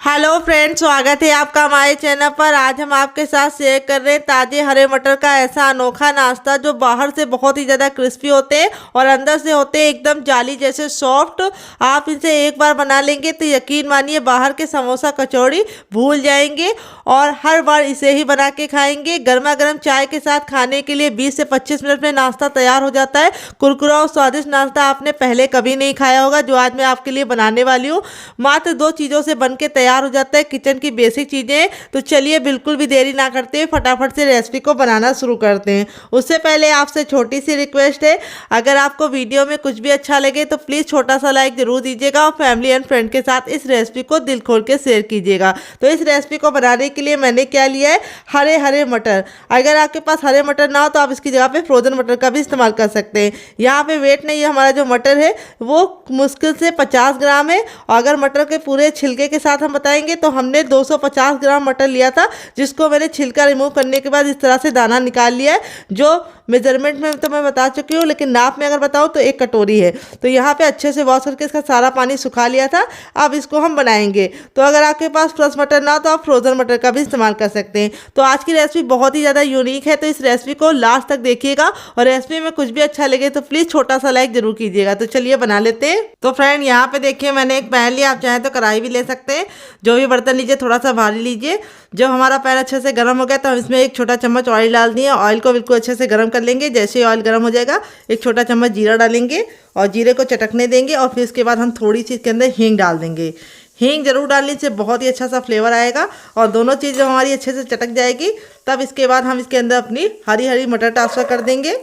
Hello friends, स्वागत है आपका हमारे चैनल पर। आज हम आपके साथ शेयर कर रहे हैं ताजे हरे मटर का ऐसा अनोखा नाश्ता जो बाहर से बहुत ही ज़्यादा क्रिस्पी होते हैं और अंदर से होते हैं एकदम जाली जैसे सॉफ्ट। आप इसे एक बार बना लेंगे तो यकीन मानिए बाहर के समोसा कचौड़ी भूल जाएंगे और हर बार इसे ही बना के खाएंगे। गर्मा गर्म चाय के साथ खाने के लिए 20 से 25 मिनट में नाश्ता तैयार हो जाता है। कुरकुरा और स्वादिष्ट नाश्ता आपने पहले कभी नहीं खाया होगा जो आज मैं आपके लिए बनाने वाली हूँ। मात्र 2 चीज़ों से बन के तैयार हो जाता है, किचन की बेसिक चीज़ें। तो चलिए बिल्कुल भी देरी ना करते हुए फटाफट से रेसिपी को बनाना शुरू करते हैं। उससे पहले आपसे छोटी सी रिक्वेस्ट है, अगर आपको वीडियो में कुछ भी अच्छा लगे तो प्लीज़ छोटा सा लाइक जरूर दीजिएगा और फैमिली एंड फ्रेंड के साथ इस रेसिपी को दिल खोल के शेयर कीजिएगा। तो इस रेसिपी को बनाने के लिए मैंने क्या लिया है, हरे हरे मटर। अगर आपके पास हरे मटर ना हो तो आप इसकी जगह पे फ्रोजन मटर का भी इस्तेमाल कर सकते हैं। यहाँ पे वेट नहीं है, हमारा जो मटर है वो मुश्किल से 50 ग्राम है। और अगर मटर के पूरे छिलके के साथ हम बताएंगे तो हमने 250 ग्राम मटर लिया था, जिसको मैंने छिलका रिमूव करने के बाद इस तरह से दाना निकाल लिया है। जो मेजरमेंट में तो मैं बता चुकी हूँ, लेकिन नाप में अगर बताऊँ तो 1 कटोरी है। तो यहाँ पे अच्छे से वॉश करके इसका सारा पानी सुखा लिया था। अब इसको हम बनाएंगे। तो अगर आपके पास फ्रेश मटर ना हो तो आप फ्रोजन मटर का भी इस्तेमाल कर सकते हैं। तो आज की रेसिपी बहुत ही ज़्यादा यूनिक है, तो इस रेसिपी को लास्ट तक देखिएगा और रेसिपी में कुछ भी अच्छा लगे तो प्लीज़ छोटा सा लाइक जरूर कीजिएगा। तो चलिए बना लेते हैं। तो फ्रेंड यहाँ पे देखिए मैंने एक पैन लिया, आप चाहें तो कढ़ाई भी ले सकते हैं। जो भी बर्तन लीजिए थोड़ा सा भारी लीजिए। जब हमारा पैन अच्छे से गर्म हो गया तो हम इसमें 1 छोटा चम्मच ऑयल डाल दिए। ऑयल को बिल्कुल अच्छे से गर्म कर लेंगे। जैसे ही ऑयल गर्म हो जाएगा 1 छोटा चम्मच जीरा डालेंगे और जीरे को चटकने देंगे। और फिर इसके बाद हम थोड़ी सी इसके अंदर हींग डाल देंगे। हींग जरूर डालने से बहुत ही अच्छा सा फ्लेवर आएगा। और दोनों चीज़ जब हमारी अच्छे से चटक जाएगी तब इसके बाद हम इसके अंदर अपनी हरी हरी मटर ट्रांसफ़र कर देंगे।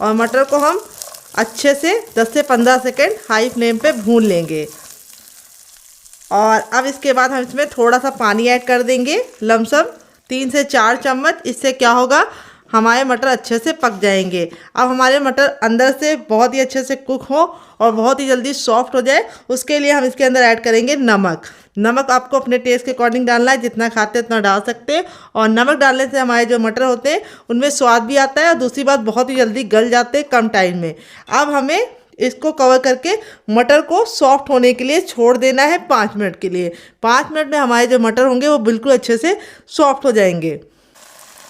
और मटर को हम अच्छे से 10 से 15 सेकेंड हाई फ्लेम पे भून लेंगे। और अब इसके बाद हम इसमें थोड़ा सा पानी ऐड कर देंगे, लमसम 3 से 4 चम्मच। इससे क्या होगा, हमारे मटर अच्छे से पक जाएंगे। अब हमारे मटर अंदर से बहुत ही अच्छे से कुक हो और बहुत ही जल्दी सॉफ्ट हो जाए, उसके लिए हम इसके अंदर ऐड करेंगे नमक। नमक आपको अपने टेस्ट के अकॉर्डिंग डालना है, जितना खाते हैं उतना डाल सकते हैं। और नमक डालने से हमारे जो मटर होते हैं उनमें स्वाद भी आता है और दूसरी बात बहुत ही जल्दी गल जाते हैं कम टाइम में। अब हमें इसको कवर करके मटर को सॉफ्ट होने के लिए छोड़ देना है 5 मिनट के लिए। 5 मिनट में हमारे जो मटर होंगे वो बिल्कुल अच्छे से सॉफ्ट हो जाएंगे।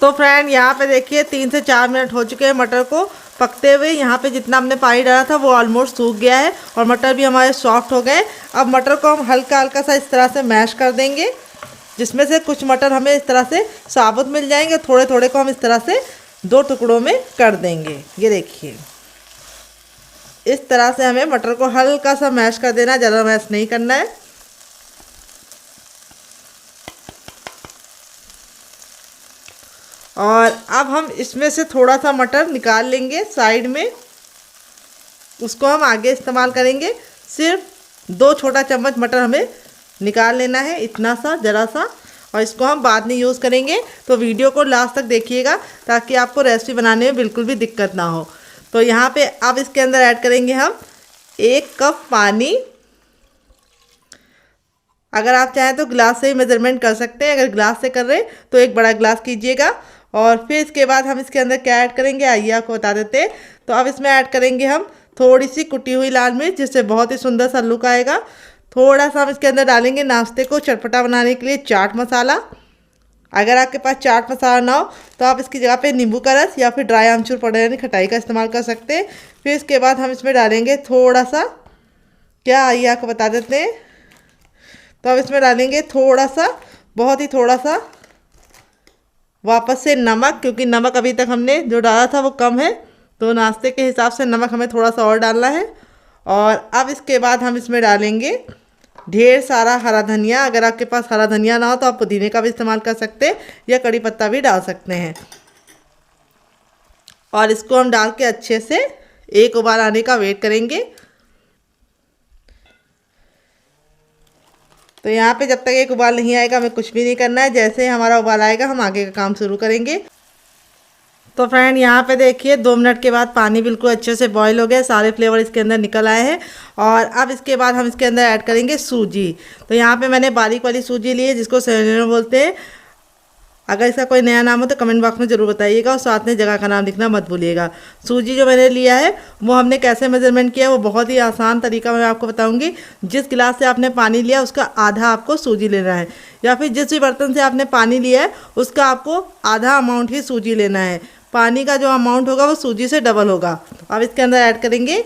तो फ्रेंड यहाँ पे देखिए 3 से 4 मिनट हो चुके हैं मटर को पकते हुए। यहाँ पे जितना हमने पानी डाला था वो ऑलमोस्ट सूख गया है और मटर भी हमारे सॉफ्ट हो गए। अब मटर को हम हल्का हल्का सा इस तरह से मैश कर देंगे, जिसमें से कुछ मटर हमें इस तरह से साबुत मिल जाएंगे। थोड़े थोड़े को हम इस तरह से 2 टुकड़ों में कर देंगे। ये देखिए इस तरह से हमें मटर को हल्का सा मैश कर देना, ज़्यादा मैश नहीं करना है। और अब हम इसमें से थोड़ा सा मटर निकाल लेंगे साइड में, उसको हम आगे इस्तेमाल करेंगे। सिर्फ 2 छोटा चम्मच मटर हमें निकाल लेना है, इतना सा ज़रा सा। और इसको हम बाद में यूज़ करेंगे। तो वीडियो को लास्ट तक देखिएगा ताकि आपको रेसिपी बनाने में बिल्कुल भी दिक्कत ना हो। तो यहाँ पे अब इसके अंदर ऐड करेंगे हम 1 कप पानी। अगर आप चाहें तो गिलास से ही मेजरमेंट कर सकते हैं। अगर गिलास से कर रहे हैं तो 1 बड़ा गिलास कीजिएगा। और फिर इसके बाद हम इसके अंदर क्या ऐड करेंगे आइए आपको बता देते हैं। तो अब इसमें ऐड करेंगे हम थोड़ी सी कुटी हुई लाल मिर्च, जिससे बहुत ही सुंदर सा लुक आएगा। थोड़ा सा हम इसके अंदर डालेंगे नाश्ते को चटपटा बनाने के लिए चाट मसाला। अगर आपके पास चाट मसाला ना हो तो आप इसकी जगह पे नींबू का रस या फिर ड्राई आमचूर पाउडर यानी खटाई का इस्तेमाल कर सकते हैं। फिर इसके बाद हम इसमें डालेंगे थोड़ा सा, क्या आइए आपको बता देते हैं। तो अब इसमें डालेंगे थोड़ा सा, बहुत ही थोड़ा सा वापस से नमक, क्योंकि नमक अभी तक हमने जो डाला था वो कम है। तो नाश्ते के हिसाब से नमक हमें थोड़ा सा और डालना है। और अब इसके बाद हम इसमें डालेंगे ढेर सारा हरा धनिया। अगर आपके पास हरा धनिया ना हो तो आप पुदीने का भी इस्तेमाल कर सकते हैं या कड़ी पत्ता भी डाल सकते हैं। और इसको हम डाल के अच्छे से 1 उबाल आने का वेट करेंगे। तो यहाँ पे जब तक 1 उबाल नहीं आएगा हमें कुछ भी नहीं करना है। जैसे ही हमारा उबाल आएगा हम आगे का काम शुरू करेंगे। तो फ्रेंड यहाँ पे देखिए 2 मिनट के बाद पानी बिल्कुल अच्छे से बॉईल हो गया, सारे फ्लेवर इसके अंदर निकल आए हैं। और अब इसके बाद हम इसके अंदर ऐड करेंगे सूजी। तो यहाँ पे मैंने बारीक वाली सूजी ली है, जिसको सेरेनो बोलते हैं। अगर इसका कोई नया नाम हो तो कमेंट बॉक्स में ज़रूर बताइएगा और साथ में जगह का नाम लिखना मत भूलिएगा। सूजी जो मैंने लिया है वो हमने कैसे मेजरमेंट किया है वो बहुत ही आसान तरीका मैं आपको बताऊंगी। जिस गिलास से आपने पानी लिया उसका आधा आपको सूजी लेना है, या फिर जिस भी बर्तन से आपने पानी लिया है उसका आपको आधा अमाउंट ही सूजी लेना है। पानी का जो अमाउंट होगा वो सूजी से डबल होगा। अब इसके अंदर ऐड करेंगे।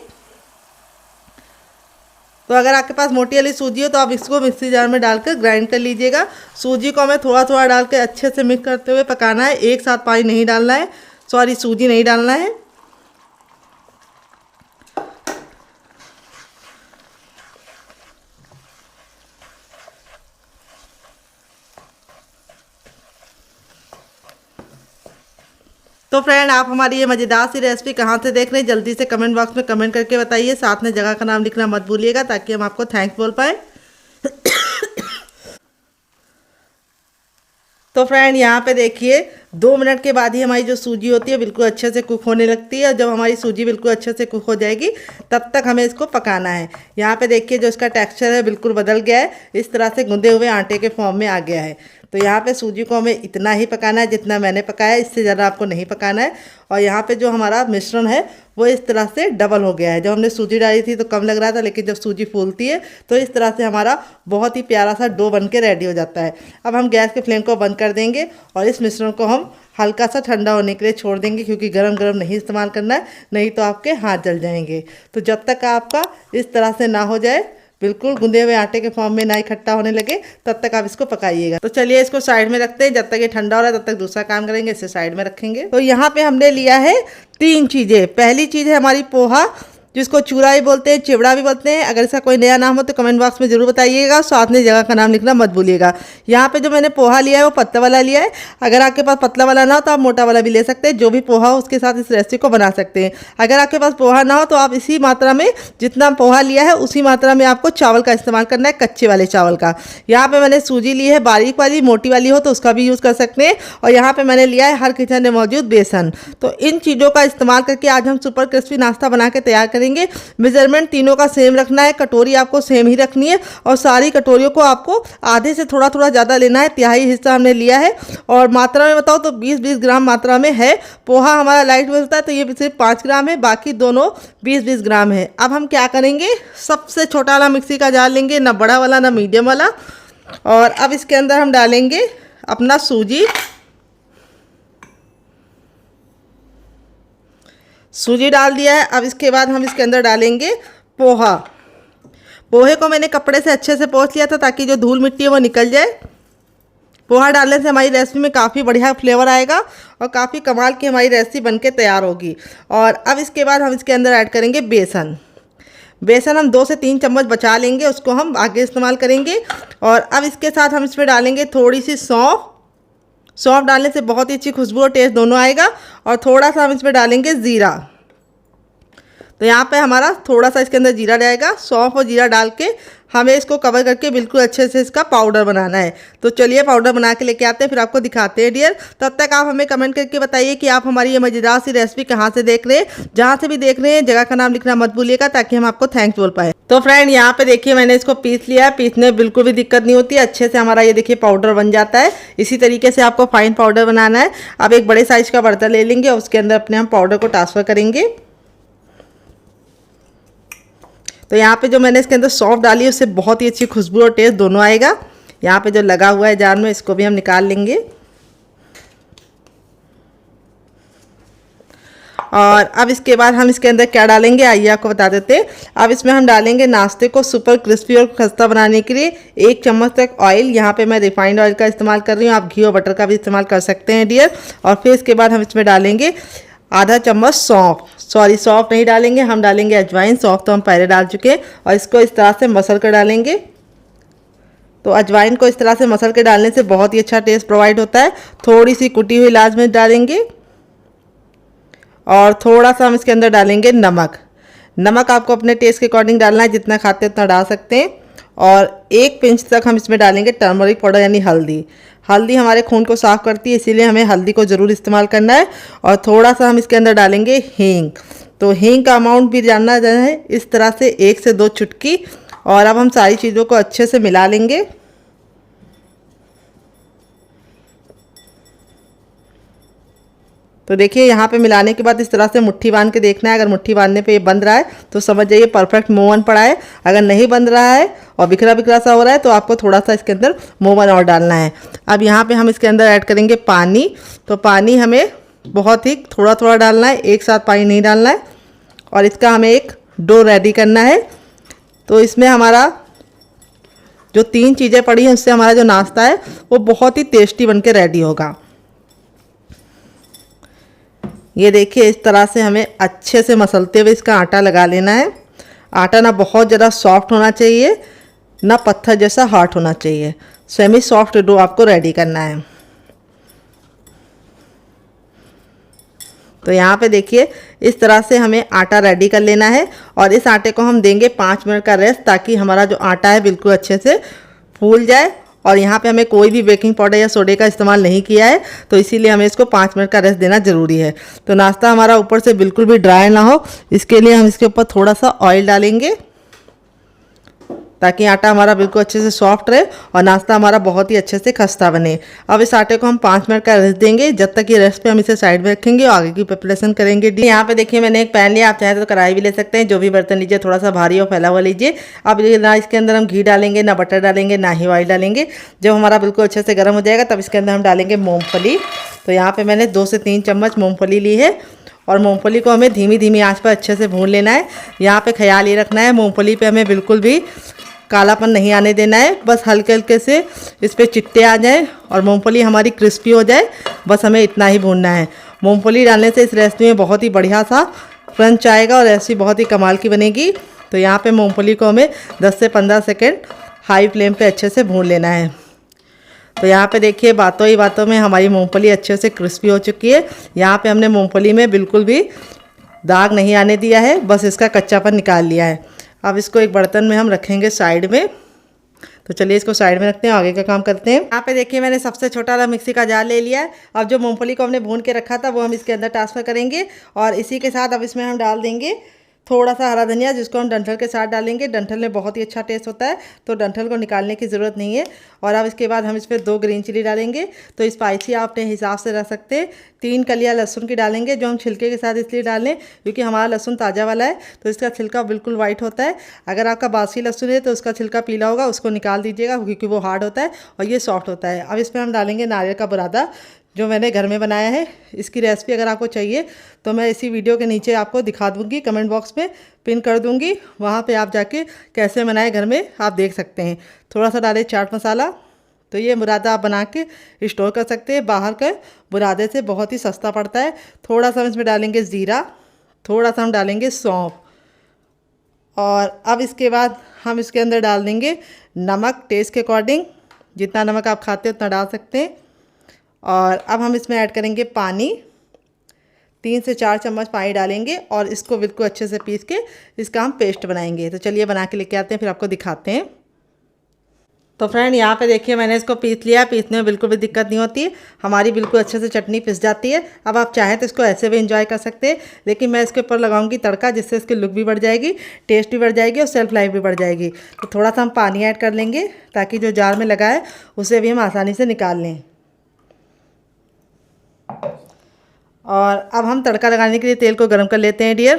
तो अगर आपके पास मोटी वाली सूजी हो तो आप इसको मिक्सी जार में डालकर ग्राइंड कर लीजिएगा। सूजी को हमें थोड़ा थोड़ा डाल के अच्छे से मिक्स करते हुए पकाना है, एक साथ पानी नहीं डालना है, सॉरी सूजी नहीं डालना है। तो फ्रेंड, आप हमारी ये मज़ेदार सी रेसिपी कहाँ से देख रहे हैं जल्दी से कमेंट बॉक्स में कमेंट करके बताइए। साथ में जगह का नाम लिखना मत भूलिएगा ताकि हम आपको थैंक्स बोल पाए। तो फ्रेंड, यहाँ पे देखिए 2 मिनट के बाद ही हमारी जो सूजी होती है बिल्कुल अच्छे से कुक होने लगती है। और जब हमारी सूजी बिल्कुल अच्छे से कुक हो जाएगी तब तक हमें इसको पकाना है। यहाँ पे देखिए जो इसका टेक्सचर है बिल्कुल बदल गया है, इस तरह से गूंदे हुए आटे के फॉर्म में आ गया है। तो यहाँ पे सूजी को हमें इतना ही पकाना है जितना मैंने पकाया, इससे ज़्यादा आपको नहीं पकाना है। और यहाँ पे जो हमारा मिश्रण है वो इस तरह से डबल हो गया है। जब हमने सूजी डाली थी तो कम लग रहा था, लेकिन जब सूजी फूलती है तो इस तरह से हमारा बहुत ही प्यारा सा डो बन के रेडी हो जाता है। अब हम गैस के फ्लेम को बंद कर देंगे और इस मिश्रण को हम हल्का सा ठंडा होने के लिए छोड़ देंगे, क्योंकि गरम गरम नहीं इस्तेमाल करना है, नहीं तो आपके हाथ जल जाएंगे। तो जब तक आपका इस तरह से ना हो जाए, बिल्कुल गूंदे हुए आटे के फॉर्म में ना इकट्ठा होने लगे, तब तक आप इसको पकाइएगा। तो चलिए इसको साइड में रखते हैं। जब तक ये ठंडा हो रहा है तब तक दूसरा काम करेंगे, इसे साइड में रखेंगे। तो यहाँ पे हमने लिया है 3 चीज़ें। पहली चीज़ है हमारी पोहा, जिसको चूरा भी बोलते हैं, चिवड़ा भी बोलते हैं। अगर इसका कोई नया नाम हो तो कमेंट बॉक्स में ज़रूर बताइएगा, साथ में जगह का नाम लिखना मत भूलिएगा। यहाँ पे जो मैंने पोहा लिया है वो पतला वाला लिया है। अगर आपके पास पतला वाला ना हो तो आप मोटा वाला भी ले सकते हैं। जो भी पोहा हो उसके साथ इस रेसिपी को बना सकते हैं। अगर आपके पास पोहा ना हो तो आप इसी मात्रा में, जितना पोहा लिया है उसी मात्रा में आपको चावल का इस्तेमाल करना है, कच्चे वाले चावल का। यहाँ पर मैंने सूजी ली है बारीक वाली, मोटी वाली हो तो उसका भी यूज़ कर सकते हैं। और यहाँ पर मैंने लिया है हर किचन में मौजूद बेसन। तो इन चीज़ों का इस्तेमाल करके आज हम सुपर क्रिस्पी नाश्ता बना के तैयार करेंगे। मेजरमेंट तीनों का सेम रखना है, कटोरी आपको सेम ही रखनी है और सारी कटोरियों को आपको आधे से थोड़ा थोड़ा ज़्यादा लेना है। तिहाई हिस्सा हमने लिया है और मात्रा में बताओ तो 20-20 ग्राम मात्रा में है। पोहा हमारा लाइट वेट होता है तो ये सिर्फ 5 ग्राम है, बाकी दोनों 20-20 ग्राम है। अब हम क्या करेंगे, सबसे छोटा वाला मिक्सी का जार लेंगे, ना बड़ा वाला ना मीडियम वाला। और अब इसके अंदर हम डालेंगे अपना सूजी डाल दिया है। अब इसके बाद हम इसके अंदर डालेंगे पोहा। पोहे को मैंने कपड़े से अच्छे से पोंछ लिया था ताकि जो धूल मिट्टी है वो निकल जाए। पोहा डालने से हमारी रेसिपी में काफ़ी बढ़िया फ्लेवर आएगा और काफ़ी कमाल की हमारी रेसिपी बनके तैयार होगी। और अब इसके बाद हम इसके अंदर ऐड करेंगे बेसन। बेसन हम 2 से 3 चम्मच बचा लेंगे, उसको हम आगे इस्तेमाल करेंगे। और अब इसके साथ हम इसमें डालेंगे थोड़ी सी सौंफ। सौंफ डालने से बहुत ही अच्छी खुशबू और टेस्ट दोनों आएगा। और थोड़ा सा हम इसमें डालेंगे ज़ीरा। तो यहाँ पे हमारा थोड़ा सा इसके अंदर जीरा जाएगा। सौंफ और जीरा डाल के हमें इसको कवर करके बिल्कुल अच्छे से इसका पाउडर बनाना है। तो चलिए पाउडर बना के लेके आते हैं, फिर आपको दिखाते हैं डियर। तब तक आप हमें कमेंट करके बताइए कि आप हमारी ये मज़ेदार सी रेसिपी कहाँ से देख रहे हैं। जहाँ से भी देख रहे हैं जगह का नाम लिखना मत भूलिएगा ताकि हम आपको थैंक्स बोल पाए। तो फ्रेंड, यहाँ पे देखिए मैंने इसको पीस लिया है। पीसने में बिल्कुल भी दिक्कत नहीं होती है, अच्छे से हमारा ये देखिए पाउडर बन जाता है। इसी तरीके से आपको फाइन पाउडर बनाना है। अब एक बड़े साइज़ का बर्तन ले लेंगे और उसके अंदर अपने हम पाउडर को ट्रांसफ़र करेंगे। तो यहाँ पे जो मैंने इसके अंदर सौंफ डाली है उससे बहुत ही अच्छी खुशबू और टेस्ट दोनों आएगा। यहाँ पे जो लगा हुआ है जार में, इसको भी हम निकाल लेंगे। और अब इसके बाद हम इसके अंदर क्या डालेंगे आइए आपको बता देते हैं। अब इसमें हम डालेंगे नाश्ते को सुपर क्रिस्पी और खस्ता बनाने के लिए 1 चम्मच तक ऑयल। यहाँ पे मैं रिफाइंड ऑयल का इस्तेमाल कर रही हूँ, आप घी और बटर का भी इस्तेमाल कर सकते हैं डियर। और फिर इसके बाद हम इसमें डालेंगे आधा चम्मच सौंफ नहीं डालेंगे, हम डालेंगे अजवाइन। सौंफ तो हम पहले डाल चुके हैं। और इसको इस तरह से मसल कर डालेंगे। तो अजवाइन को इस तरह से मसल के डालने से बहुत ही अच्छा टेस्ट प्रोवाइड होता है। थोड़ी सी कुटी हुई लाल मिर्च डालेंगे और थोड़ा सा हम इसके अंदर डालेंगे नमक आपको अपने टेस्ट के अकॉर्डिंग डालना है, जितना खाते हैं उतना डाल सकते हैं। और 1 पिंच तक हम इसमें डालेंगे टर्मरिक पाउडर यानी हल्दी हमारे खून को साफ़ करती है, इसीलिए हमें हल्दी को ज़रूर इस्तेमाल करना है। और थोड़ा सा हम इसके अंदर डालेंगे हींग। तो हींग का अमाउंट भी जानना है, इस तरह से 1 से 2 चुटकी। और अब हम सारी चीज़ों को अच्छे से मिला लेंगे। तो देखिए यहाँ पे मिलाने के बाद इस तरह से मुट्ठी बांध के देखना है। अगर मुट्ठी बांधने पे ये बंध रहा है तो समझ जाइए परफेक्ट मोवन पड़ा है। अगर नहीं बंध रहा है और बिखरा बिखरा सा हो रहा है तो आपको थोड़ा सा इसके अंदर मोवन और डालना है। अब यहाँ पे हम इसके अंदर ऐड करेंगे पानी। तो पानी हमें बहुत ही थोड़ा थोड़ा डालना है, एक साथ पानी नहीं डालना है। और इसका हमें एक डो रेडी करना है। तो इसमें हमारा जो 3 चीज़ें पड़ी हैं उससे हमारा जो नाश्ता है वो बहुत ही टेस्टी बन के रेडी होगा। ये देखिए इस तरह से हमें अच्छे से मसलते हुए इसका आटा लगा लेना है। आटा ना बहुत ज़्यादा सॉफ्ट होना चाहिए ना पत्थर जैसा हार्ड होना चाहिए, सेमी सॉफ्ट डो आपको रेडी करना है। तो यहाँ पे देखिए इस तरह से हमें आटा रेडी कर लेना है और इस आटे को हम देंगे 5 मिनट का रेस्ट, ताकि हमारा जो आटा है बिल्कुल अच्छे से फूल जाए। और यहाँ पे हमें कोई भी बेकिंग पाउडर या सोडे का इस्तेमाल नहीं किया है, तो इसीलिए हमें इसको 5 मिनट का रेस्ट देना ज़रूरी है। तो नाश्ता हमारा ऊपर से बिल्कुल भी ड्राई ना हो, इसके लिए हम इसके ऊपर थोड़ा सा ऑयल डालेंगे ताकि आटा हमारा बिल्कुल अच्छे से सॉफ्ट रहे और नाश्ता हमारा बहुत ही अच्छे से खस्ता बने। अब इस आटे को हम 5 मिनट का रेस्ट देंगे। जब तक ये रेस्ट पे हम इसे साइड में रखेंगे और आगे की प्रिपरेशन करेंगे। यहाँ पे देखिए मैंने एक पैन लिया, आप चाहें तो कढ़ाई भी ले सकते हैं, जो भी बर्तन लीजिए थोड़ा सा भारी और फैला हुआ लीजिए। अब ना इसके अंदर हम घी डालेंगे, ना बटर डालेंगे, ना ही ऑयल डालेंगे। जब हमारा बिल्कुल अच्छे से गर्म हो जाएगा तब इसके अंदर हम डालेंगे मूँगफली। तो यहाँ पर मैंने 2 से 3 चम्मच मूँगफली ली है और मूँगफली को हमें धीमी धीमी आँच पर अच्छे से भून लेना है। यहाँ पर ख्याल ये रखना है मूँगफली पर हमें बिल्कुल भी कालापन नहीं आने देना है, बस हल्के हल्के से इस पर चिट्टे आ जाएं और मूंगफली हमारी क्रिस्पी हो जाए, बस हमें इतना ही भूनना है। मूंगफली डालने से इस रेसिपी में बहुत ही बढ़िया सा क्रंच आएगा और रेसिपी बहुत ही कमाल की बनेगी। तो यहाँ पे मूंगफली को हमें 10 से 15 सेकेंड हाई फ्लेम पे अच्छे से भून लेना है। तो यहाँ पे देखिए बातों ही बातों में हमारी मूँगफली अच्छे से क्रिस्पी हो चुकी है। यहाँ पर हमने मूँगफली में बिल्कुल भी दाग नहीं आने दिया है, बस इसका कच्चापन निकाल लिया है। अब इसको एक बर्तन में हम रखेंगे साइड में। तो चलिए इसको साइड में रखते हैं, आगे का काम करते हैं। यहाँ पे देखिए मैंने सबसे छोटा वाला मिक्सी का जार ले लिया है। अब जो मूंगफली को हमने भून के रखा था वो हम इसके अंदर ट्रांसफ़र करेंगे और इसी के साथ अब इसमें हम डाल देंगे थोड़ा सा हरा धनिया, जिसको हम डंठल के साथ डालेंगे। डंठल में बहुत ही अच्छा टेस्ट होता है, तो डंठल को निकालने की ज़रूरत नहीं है। और अब इसके बाद हम इस पर 2 ग्रीन चिली डालेंगे। तो स्पाइसी आप अपने हिसाब से रख सकते हैं। 3 कलियां लहसुन की डालेंगे, जो हम छिलके के साथ इसलिए डालें क्योंकि हमारा लहसुन ताज़ा वाला है, तो इसका छिलका बिल्कुल वाइट होता है। अगर आपका बासी लहसुन है तो उसका छिलका पीला होगा, उसको निकाल दीजिएगा क्योंकि वो हार्ड होता है और ये सॉफ्ट होता है। अब इसमें हम डालेंगे नारियल का बुरादा, जो मैंने घर में बनाया है। इसकी रेसिपी अगर आपको चाहिए तो मैं इसी वीडियो के नीचे आपको दिखा दूंगी, कमेंट बॉक्स में पिन कर दूंगी, वहाँ पे आप जाके कैसे बनाए घर में आप देख सकते हैं। थोड़ा सा डालें चाट मसाला। तो ये बुरादा आप बना के स्टोर कर सकते हैं, बाहर के बुरादे से बहुत ही सस्ता पड़ता है। थोड़ा सा हम इसमें डालेंगे ज़ीरा, थोड़ा सा हम डालेंगे सौंफ और अब इसके बाद हम इसके अंदर डाल देंगे नमक टेस्ट के अकॉर्डिंग। जितना नमक आप खाते हैं उतना डाल सकते हैं। और अब हम इसमें ऐड करेंगे पानी, 3 से 4 चम्मच पानी डालेंगे और इसको बिल्कुल अच्छे से पीस के इसका हम पेस्ट बनाएंगे। तो चलिए बना के लेके आते हैं, फिर आपको दिखाते हैं। तो फ्रेंड यहाँ पे देखिए मैंने इसको पीस लिया। पीसने में बिल्कुल भी दिक्कत नहीं होती है, हमारी बिल्कुल अच्छे से चटनी पिस जाती है। अब आप चाहें तो इसको ऐसे भी एंजॉय कर सकते हैं, लेकिन मैं इसके ऊपर लगाऊंगी तड़का, जिससे इसकी लुक भी बढ़ जाएगी, टेस्ट भी बढ़ जाएगी और सेल्फ लाइफ भी बढ़ जाएगी। तो थोड़ा सा हम पानी ऐड कर लेंगे ताकि जो जार में लगा है उसे भी हम आसानी से निकाल लें। और अब हम तड़का लगाने के लिए तेल को गर्म कर लेते हैं डियर।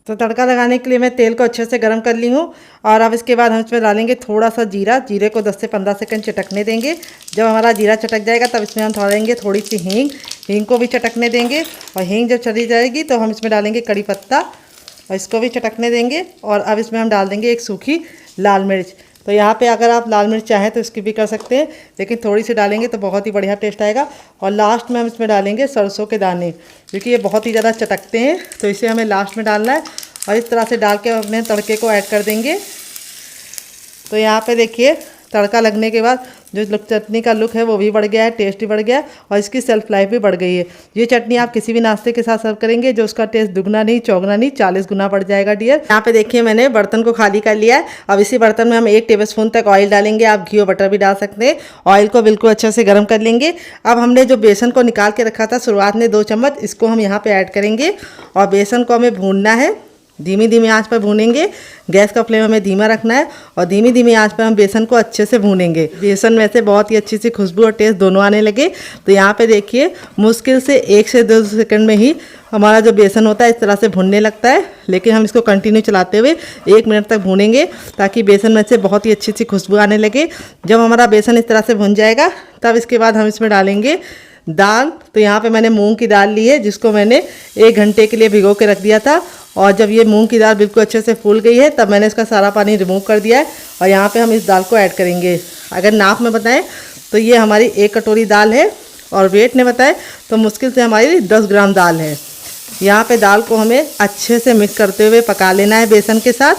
तो तड़का लगाने के लिए मैं तेल को अच्छे से गर्म कर ली हूँ और अब इसके बाद हम इसमें डालेंगे थोड़ा सा जीरा। जीरे को 10 से 15 सेकंड चटकने देंगे। जब हमारा जीरा चटक जाएगा तब इसमें हम डालेंगे थोड़ी सी हींग। हींग को भी चटकने देंगे और हींग जब चली जाएगी तो हम इसमें डालेंगे कड़ी पत्ता और इसको भी चटकने देंगे। और अब इसमें हम डाल देंगे एक सूखी लाल मिर्च। तो यहाँ पे अगर आप लाल मिर्च चाहें तो स्किप भी कर सकते हैं, लेकिन थोड़ी सी डालेंगे तो बहुत ही बढ़िया टेस्ट आएगा। और लास्ट में हम इसमें डालेंगे सरसों के दाने, क्योंकि ये बहुत ही ज़्यादा चटकते हैं, तो इसे हमें लास्ट में डालना है। और इस तरह से डाल के अपने तड़के को ऐड कर देंगे। तो यहाँ पे देखिए तड़का लगने के बाद जो चटनी का लुक है वो भी बढ़ गया है, टेस्ट भी बढ़ गया है और इसकी सेल्फ लाइफ भी बढ़ गई है। ये चटनी आप किसी भी नाश्ते के साथ सर्व करेंगे जो उसका टेस्ट दुगना नहीं चौगुना नहीं 40 गुना बढ़ जाएगा डियर। यहाँ पे देखिए मैंने बर्तन को खाली कर लिया है। अब इसी बर्तन में हम 1 टेबलस्पून तक ऑयल डालेंगे, आप घी और बटर भी डाल सकते हैं। ऑयल को बिल्कुल अच्छे से गर्म कर लेंगे। अब हमने जो बेसन को निकाल के रखा था शुरुआत में 2 चम्मच, इसको हम यहाँ पर ऐड करेंगे और बेसन को हमें भूनना है धीमी धीमी आंच पर भूनेंगे। गैस का फ्लेम हमें धीमा रखना है और धीमी धीमी आंच पर हम बेसन को अच्छे से भूनेंगे। बेसन में से बहुत ही अच्छी सी खुशबू और टेस्ट दोनों आने लगे। तो यहाँ पे देखिए मुश्किल से 1 से 2 सेकंड में ही हमारा जो बेसन होता है इस तरह से भुनने लगता है। लेकिन हम इसको कंटिन्यू चलाते हुए 1 मिनट तक भूनेंगे ताकि बेसन में से बहुत ही अच्छी सी खुशबू आने लगे। जब हमारा बेसन इस तरह से भुन जाएगा तब इसके बाद हम इसमें डालेंगे दाल। तो यहाँ पे मैंने मूंग की दाल ली है जिसको मैंने 1 घंटे के लिए भिगो के रख दिया था। और जब ये मूंग की दाल बिल्कुल अच्छे से फूल गई है तब मैंने इसका सारा पानी रिमूव कर दिया है और यहाँ पे हम इस दाल को ऐड करेंगे। अगर नाप में बताएं तो ये हमारी 1 कटोरी दाल है और वेट ने बताएं तो मुश्किल से हमारी 10 ग्राम दाल है। यहाँ पे दाल को हमें अच्छे से मिक्स करते हुए पका लेना है बेसन के साथ।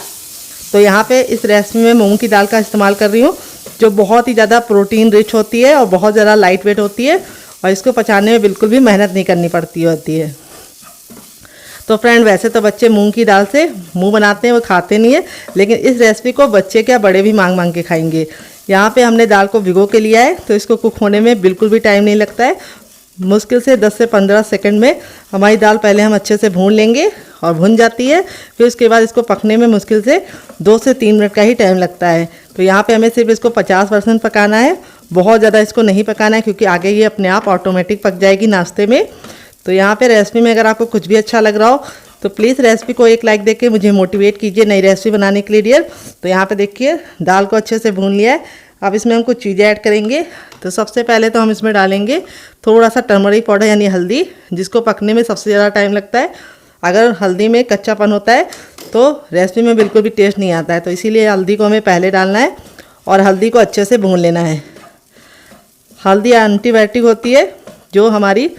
तो यहाँ पे इस रेसिपी में मूंग की दाल का इस्तेमाल कर रही हूँ जो बहुत ही ज़्यादा प्रोटीन रिच होती है और बहुत ज़्यादा लाइट वेट होती है और इसको पचाने में बिल्कुल भी मेहनत नहीं करनी पड़ती होती है। तो फ्रेंड वैसे तो बच्चे मूंग की दाल से मुंह बनाते हैं, वो खाते नहीं है, लेकिन इस रेसिपी को बच्चे क्या बड़े भी मांग मांग के खाएंगे। यहाँ पे हमने दाल को भिगो के लिया है तो इसको कुक होने में बिल्कुल भी टाइम नहीं लगता है। मुश्किल से 10 से 15 सेकंड में हमारी दाल पहले हम अच्छे से भून लेंगे और भुन जाती है। फिर उसके बाद इसको पकने में मुश्किल से 2 से 3 मिनट का ही टाइम लगता है। तो यहाँ पे हमें सिर्फ इसको 50% पकाना है, बहुत ज़्यादा इसको नहीं पकाना है क्योंकि आगे ये अपने आप ऑटोमेटिक पक जाएगी नाश्ते में। तो यहाँ पे रेसिपी में अगर आपको कुछ भी अच्छा लग रहा हो तो प्लीज़ रेसिपी को एक लाइक देके मुझे मोटिवेट कीजिए नई रेसिपी बनाने के लिए डियर। तो यहाँ पे देखिए दाल को अच्छे से भून लिया है। अब इसमें हम कुछ चीज़ें ऐड करेंगे। तो सबसे पहले तो हम इसमें डालेंगे थोड़ा सा टर्मरिक पाउडर यानी हल्दी, जिसको पकने में सबसे ज़्यादा टाइम लगता है। अगर हल्दी में कच्चापन होता है तो रेसिपी में बिल्कुल भी टेस्ट नहीं आता है, तो इसीलिए हल्दी को हमें पहले डालना है और हल्दी को अच्छे से भून लेना है। हल्दी एंटीबायोटिक होती है जो हमारी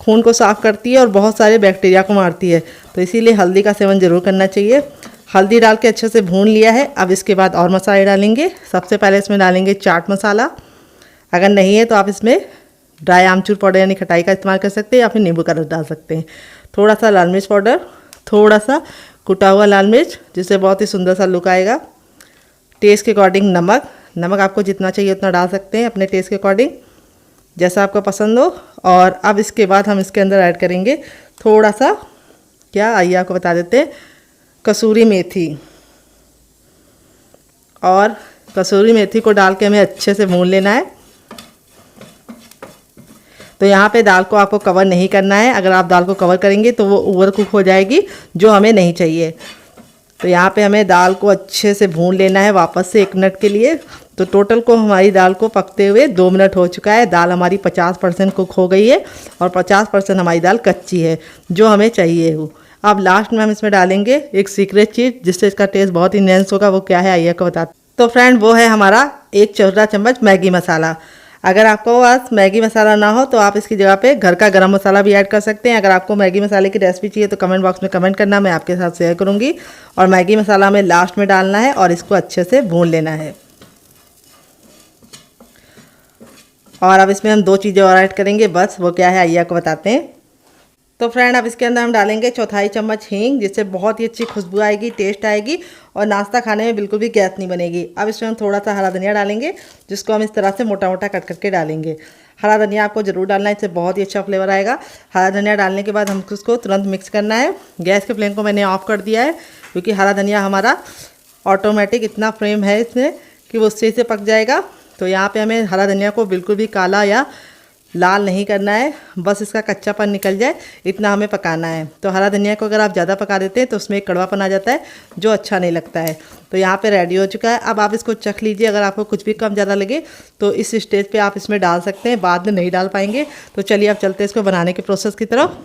खून को साफ़ करती है और बहुत सारे बैक्टीरिया को मारती है, तो इसीलिए हल्दी का सेवन ज़रूर करना चाहिए। हल्दी डाल के अच्छे से भून लिया है। अब इसके बाद और मसाले डालेंगे। सबसे पहले इसमें डालेंगे चाट मसाला। अगर नहीं है तो आप इसमें ड्राई आमचूर पाउडर यानी खटाई का इस्तेमाल कर सकते हैं या फिर नींबू का रस डाल सकते हैं। थोड़ा सा लाल मिर्च पाउडर, थोड़ा सा कुटा हुआ लाल मिर्च जिससे बहुत ही सुंदर सा लुक आएगा। टेस्ट के अकॉर्डिंग नमक, नमक आपको जितना चाहिए उतना डाल सकते हैं अपने टेस्ट के अकॉर्डिंग जैसा आपको पसंद हो। और अब इसके बाद हम इसके अंदर ऐड करेंगे थोड़ा सा, क्या आइए आपको बता देते हैं, कसूरी मेथी। और कसूरी मेथी को डाल के हमें अच्छे से भून लेना है। तो यहाँ पे दाल को आपको कवर नहीं करना है। अगर आप दाल को कवर करेंगे तो वो ओवर कुक हो जाएगी, जो हमें नहीं चाहिए। तो यहाँ पे हमें दाल को अच्छे से भून लेना है वापस से 1 मिनट के लिए। तो टोटल को हमारी दाल को पकते हुए 2 मिनट हो चुका है। दाल हमारी 50% कुक हो गई है और 50% हमारी दाल कच्ची है, जो हमें चाहिए हो। अब लास्ट में हम इसमें डालेंगे एक सीक्रेट चीज़ जिससे इसका टेस्ट बहुत ही इनहेंस होगा। वो क्या है आइए आपको बताते। तो फ्रेंड वो है हमारा 1 छोटा चम्मच मैगी मसाला। अगर आपको पास मैगी मसाला ना हो तो आप इसकी जगह पे घर का गरम मसाला भी ऐड कर सकते हैं। अगर आपको मैगी मसाले की रेसिपी चाहिए तो कमेंट बॉक्स में कमेंट करना, मैं आपके साथ शेयर करूंगी। और मैगी मसाला हमें लास्ट में डालना है और इसको अच्छे से भून लेना है। और अब इसमें हम 2 चीज़ें और ऐड करेंगे, बस वो क्या है आइए आपको बताते हैं। तो फ्रेंड अब इसके अंदर हम डालेंगे 1/4 चम्मच हींग, जिससे बहुत ही अच्छी खुशबू आएगी, टेस्ट आएगी और नाश्ता खाने में बिल्कुल भी गैस नहीं बनेगी। अब इसमें हम थोड़ा सा हरा धनिया डालेंगे, जिसको हम इस तरह से मोटा मोटा कट करके डालेंगे। हरा धनिया आपको ज़रूर डालना है, इससे बहुत ही अच्छा फ्लेवर आएगा। हरा धनिया डालने के बाद हमको उसको तुरंत मिक्स करना है। गैस के फ्लेम को मैंने ऑफ कर दिया है क्योंकि हरा धनिया हमारा ऑटोमेटिक इतना फ्लेम है इसमें कि वो उससे पक जाएगा। तो यहाँ पे हमें हरा धनिया को बिल्कुल भी काला या लाल नहीं करना है, बस इसका कच्चापन निकल जाए इतना हमें पकाना है। तो हरा धनिया को अगर आप ज़्यादा पका देते हैं तो उसमें एक कड़वापन आ जाता है जो अच्छा नहीं लगता है। तो यहाँ पे रेडी हो चुका है। अब आप इसको चख लीजिए, अगर आपको कुछ भी कम ज़्यादा लगे तो इस स्टेज पे आप इसमें डाल सकते हैं, बाद में नहीं डाल पाएंगे। तो चलिए अब चलते हैं इसको बनाने के प्रोसेस की तरफ।